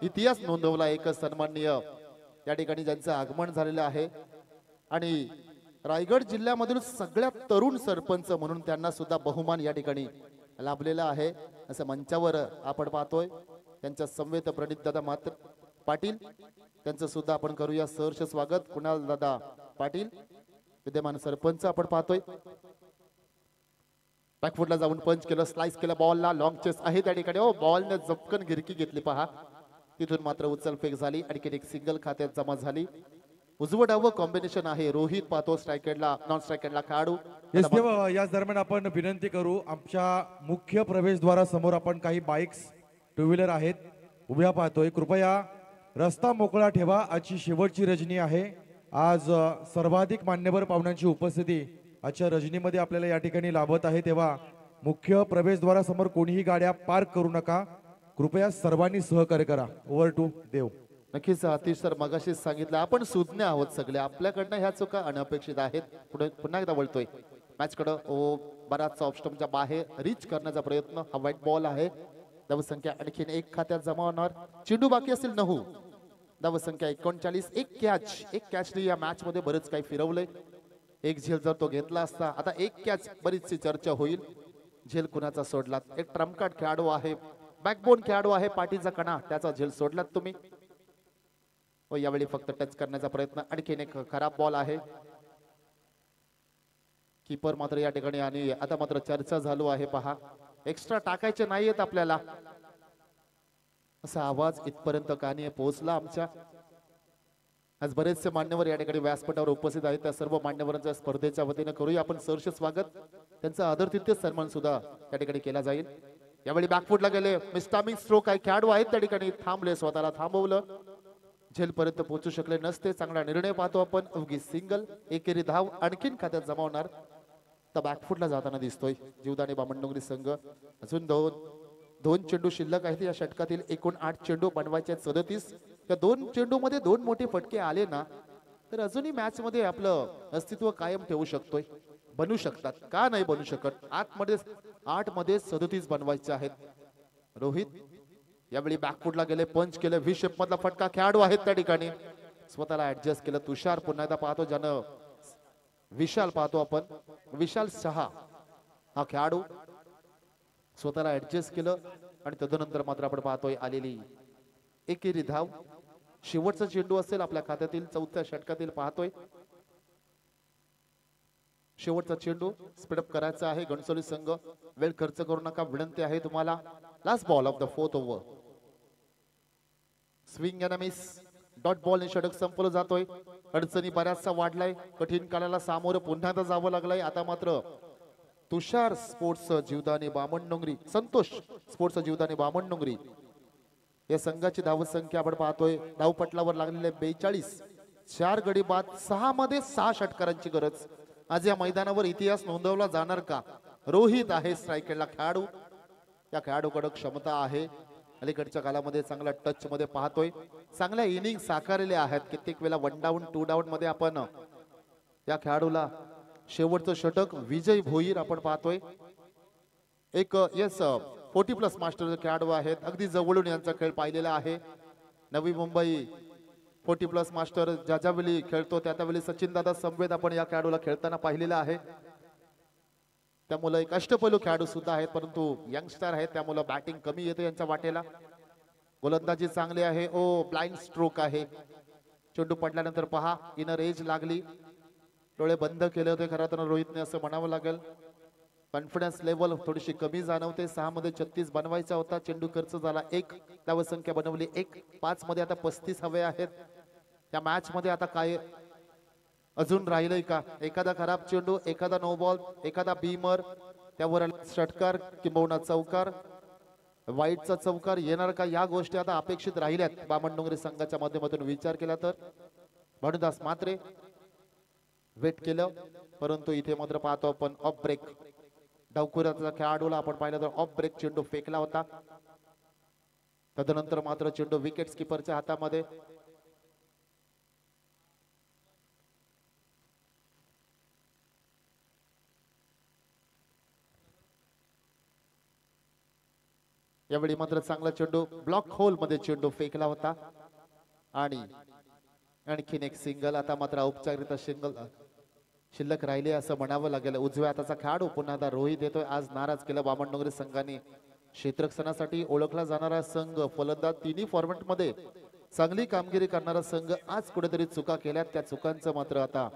इतिहास नोंदवला एक सन्माननीय या ठिकाणी ज्यांचं आगमन झालेलं आहे आणि रायगड जिल्ह्यामधील सगळ्यात तरुण सरपंच म्हणून त्यांना सुद्धा बहुमान या ठिकाणी लाभलेला आहे. असं मंचावर आपण पाहतोय त्यांच्या संवेद प्रणित दादा मात्र पाटील त्यांचं सुद्धा आपण करूया सहर्ष स्वागत. कुणाल दादा पाटील विद्यमान सरपंच आपण पाहतोय. बॅकफुटला जाऊन पंच केलं, स्लाइस केलं बॉलला. लॉंग चेस आहे त्या ठिकाणी. ओ बॉलने झपकन गिरकी घेतली पहा. तिथून मात्र उचलफेक झाली. आणखी एक सिंगल खात्यात जमा झाली. उजवं डावं कॉम्बिनेशन आहे. रोहित पाहतो स्ट्रायकेडला, नॉन स्ट्रायकेडला खेळाडू. याच दरम्यान आपण विनंती करू, आमच्या मुख्य प्रवेशद्वारासमोर आपण काही बाईक्स, टू व्हीलर आहेत उभ्या पाहतोय. कृपया रस्ता मोकळा ठेवा. आजची शेवटची रजनी आहे. आज सर्वाधिक मान्यवर पाहुण्यांची उपस्थिती आजच्या रजनीमध्ये आपल्याला या ठिकाणी लाभत आहे. तेव्हा मुख्य प्रवेशद्वारासमोर कोणीही गाड्या पार्क करू नका. कृपया सर्वांनी सहकार्य करा. ओव्हर टू देव. नक्कीच आतिश सर मगाशीच सांगितलं आपण सुज्ञ आहोत सगळे. आपल्याकडनं ह्या चुका अनपेक्षित आहेत. पुढे पुन्हा एकदा वळतोय मॅचकडं. ओ बराचसा ऑप्शनच्या बाहेर रीच करण्याचा प्रयत्न. हा व्हाईट बॉल आहे. धावसंख्या आणखीन एक खात्यात जमा होणार. चेंडू बाकी असेल 9. धावसंख्या 39. एक कॅचने या मॅच मध्ये बरेच काही फिरवलंय. एक झेल जर तो घेतला असता. आता एक कॅच बरीचशी चर्चा होईल. झेल कुणाचा सोडलात? एक ट्रम्प कार्ड खेळाडू आहे, बॅकबोन खेळाडू आहे, पाठीचा कणा, त्याचा झेल सोडलात तुम्ही. व यावेळी फक्त टच करण्याचा प्रयत्न. आणखीन एक खराब बॉल आहे. कीपर मात्र या ठिकाणी आणि आता मात्र चर्चा झालो आहे पहा. एक्स्ट्रा टाकायचे नाहीयेत आपल्याला असा आवाज इथपर्यंत कानी पोहोचला आमच्या. आज बरेचसे मान्यवर या ठिकाणी व्यासपीठावर उपस्थित आहेत. त्या सर्व मान्यवरांच्या स्पर्धेच्या वतीने करूया आपण सहर्ष स्वागत. त्यांचं आदरातिथ्य सन्मान सुद्धा या ठिकाणी केला जाईल. यावेळी बॅकफुटला गेले. मिस्टामिंग स्ट्रोक आहे. खेळाडू आहेत त्या ठिकाणी. थांबले, स्वतःला थांबवलं. झेल पर्यंत पोहोचू शकले नसते. चांगला निर्णय पाहतो आपण. अवघी सिंगल. एकेरी धाव आणखीन खात्यात जमा होणार. तर बॅकफुटला जाताना दिसतोय जीवदानी बामणडोंगरी संघ. अजून दोन चेंडू शिल्लक आहेत या षटकातील. एकूण 8 चेंडू बनवायचे 37. त्या 2 चेंडू मध्ये 2 मोठे फटके आले ना तर अजूनही मॅच मध्ये आपलं अस्तित्व कायम ठेवू शकतोय. बनू शकतात का नाही बनू शकत. 8 मध्ये 37 बनवायचे आहेत. रोहित यावेळी बॅकफुटला गेले. पंच केले. व्ही शेप मधला फटका. खेळाडू आहेत त्या ठिकाणी. स्वतःला ऍडजस्ट केलं. तुषार पुन्हा एकदा पाहतो ज्यानं विशाल पाहतो आपण. विशाल शहा हा खेळाडू स्वतःला ऍडजस्ट केलं आणि तदनंतर मात्र आपण पाहतोय आलेली एकेरी धाव. शेवटचा चेंडू असेल आपल्या खात्यातील. 4थ्या षटकातील पाहतोय. शेवटचा चेंडू स्पीडअप करायचा आहे. घणसोली संघ वेळ खर्च करू नका विनंती आहे तुम्हाला. Last ball of the 4th over. Swing and miss. Dot ball ने षटक संपवलं जातोय. अडचणी बऱ्याचसा वाढलाय. कठीण काळाला सामोरं पुन्हा एकदा जावं लागलंय. आता मात्र तुषार स्पोर्ट्स जीवदानी बामणडोंगरी, संतोष स्पोर्ट्स जीवदानी बामणडोंगरी या संघाची धावसंख्या आपण पाहतोय. धावपटलावर लागलेले 42. 4 गडी बाद. 6 मध्ये 6 षटकारांची गरज. आज या मैदानावर इतिहास नोंदवला जाणार का? रोहित आहे स्ट्रायकेडला खेळाडू. या खेळाडूकडे क्षमता आहे. अलीकडच्या काळामध्ये चांगला टच मध्ये पाहतोय. चांगल्या इनिंग साकारलेल्या आहेत. कित्येक वेळा 1 डाऊन 2 डाऊन मध्ये आपण या खेळाडूला शेवटचं षटक विजय भोईर आपण पाहतोय. एक 40+ मास्टर खेळाडू आहेत. अगदी जवळून यांचा खेळ पाहिलेला आहे. नवी मुंबई 40+ मास्टर ज्या ज्यावेळी खेळतो त्यावेळी सचिन दादा संवेद आपण या खेळाडूला खेळताना पाहिलेला आहे. त्यामुळे एक अष्टपैलू खेळाडू सुद्धा आहेत परंतु यंगस्टर आहेत त्यामुळे बॅटिंग कमी येते यांच्या वाटेला. गोलंदाजी चांगली आहे. ओ ब्लाइंड स्ट्रोक आहे. चेंडू पडल्यानंतर पहा इनर एज लागली. डोळे बंद केले होते खरं तर रोहितने असं म्हणावं लागेल. कॉन्फिडन्स लेवल थोडीशी कमी जाणवते. 6 मध्ये 36 बनवायचा होता, चेंडू खर्च झाला 1, धावसंख्या बनवली 1. 5 मध्ये आता 35 हवे आहेत. त्या मॅच मध्ये आता काय अजून राहिलंय का? एखादा खराब चेंडू, एखादा नो बॉल, एखादा बीमर, त्यावर षटकार किंबहुना चौकार, वाईटचा चौकार येणार का? या गोष्टी आता अपेक्षित राहिल्यात बामणडोंगरी संघाच्या माध्यमातून विचार केला तर. भानुदास मात्रे वेट केलं, परंतु इथे मात्र पाहतो आपण ऑफ ब्रेक. डावखुऱ्याचा खेळाडूला आपण पाहिलं तर ऑफ ब्रेक चेंडू फेकला होता. तदनंतर मात्र चेंडू विकेट किपरच्या हातामध्ये. यावेळी मात्र चांगला चेंडू ब्लॉक होल मध्ये चेंडू फेकला होता आणि आणखीन एक सिंगल. आता मात्र औपचारिकता सिंगल शिल्लक राहिले असं म्हणावं लागेल. उजव्या हाताचा खेळाडू पुन्हा एकदा रोहित येतोय. आज नाराज केलं बामणडोंगरी संघाने. क्षेत्ररक्षणासाठी ओळखला जाणारा संघ, फलंदाज तिन्ही फॉर्मॅट मध्ये चांगली कामगिरी करणारा संघ आज कुठेतरी चुका केल्यात. त्या चुकांचं मात्र आता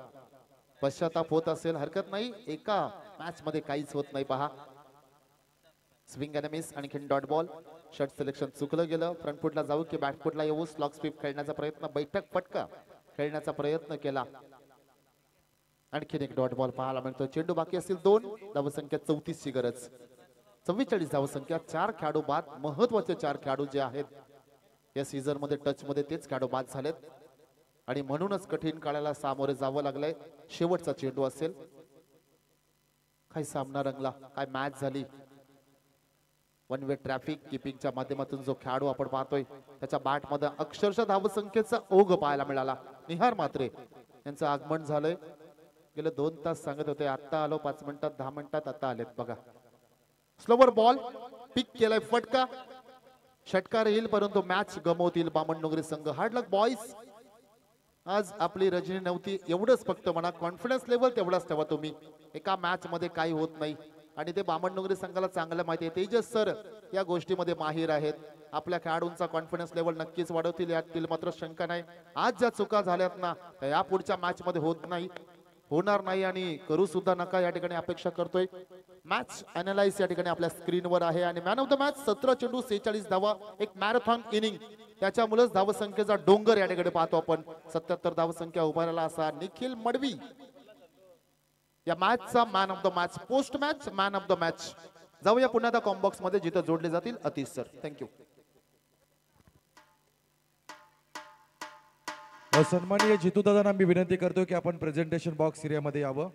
पश्चाताप होत असेल हरकत नाही. एका मॅच मध्ये काहीच होत नाही. पहा स्विंग अँड मिस, आणखीन डॉट बॉल. शॉट सिलेक्शन चुकलं गेलं. फ्रंट फुटला जाऊ की बॅक फुटला येऊ. स्लॉग स्वीप खेळण्याचा प्रयत्न, बैठक फटका खेळण्याचा प्रयत्न केला. आणखीन एक डॉट बॉल पाहायला मिळतो. चेंडू बाकी असतील 2, धावसंख्या 34 ची गरज. 44 धावसंख्या. 4 खेळाडू बाद. महत्वाचे 4 खेळाडू जे आहेत या सीझन मध्ये टच मध्ये तेच खेळाडू बाद झालेत आणि म्हणूनच कठीण काळाला सामोरे जावं लागलंय. शेवटचा चेंडू असेल. काय सामना रंगला, काय मॅच झाली. वन वे ट्रॅफिक किपिंगच्या माध्यमातून जो खेळाडू आपण पाहतोय त्याच्या बॅट मध्ये अक्षरशः धावसंख्येचा ओघ पाहायला मिळाला. निहार मात्रे यांचं आगमन झालंय. गेले 2 तास सांगत होते आता आलो, 5 मिनिटात 10 मिनिटात आता आलेत. बघा स्लोवर बॉल पिक केलाय, फटका. षटकार येईल परंतु मॅच गमवतील बामणडोंगरी संघ. हार्ड लक बॉईज. आज आपली रजनी नव्हती एवढंच फक्त म्हणा. कॉन्फिडन्स लेवल तेवढाच ठेवा तुम्ही. एका मॅच मध्ये काही होत नाही आणि ते बामणडोंगरी संघाला चांगलं माहिती आहे. तेजस सर या गोष्टीमध्ये माहीर आहेत. आपल्या खेळाडूंचा कॉन्फिडन्स लेवल नक्कीच वाढवतील, यातील मात्र शंका नाही. आज ज्या चुका झाल्यात ना त्या या पुढच्या मॅच मध्ये होत नाही, होणार नाही आणि करू सुद्धा नका या ठिकाणी अपेक्षा करतोय. मॅच अनालाइज या ठिकाणी आपल्या स्क्रीनवर आहे आणि मॅन ऑफ द मॅच 17 चेंडू 46 धावा, एक मॅरेथॉन इनिंग. त्याच्यामुळेच धावसंख्येचा डोंगर या ठिकाणी पाहतो आपण. 77 धावसंख्या उभारला असा निखिल मडवी या मॅचचा man of the match. Post match man of the match. जाऊया पुन्हा त्या कॉम्बॉक्स मध्ये जिथे जोडले जातील. Atish sir thank you. सन्माननीय जितू दादांना मी विनंती करतो की आपण प्रेझेंटेशन बॉक्स एरियामध्ये यावं.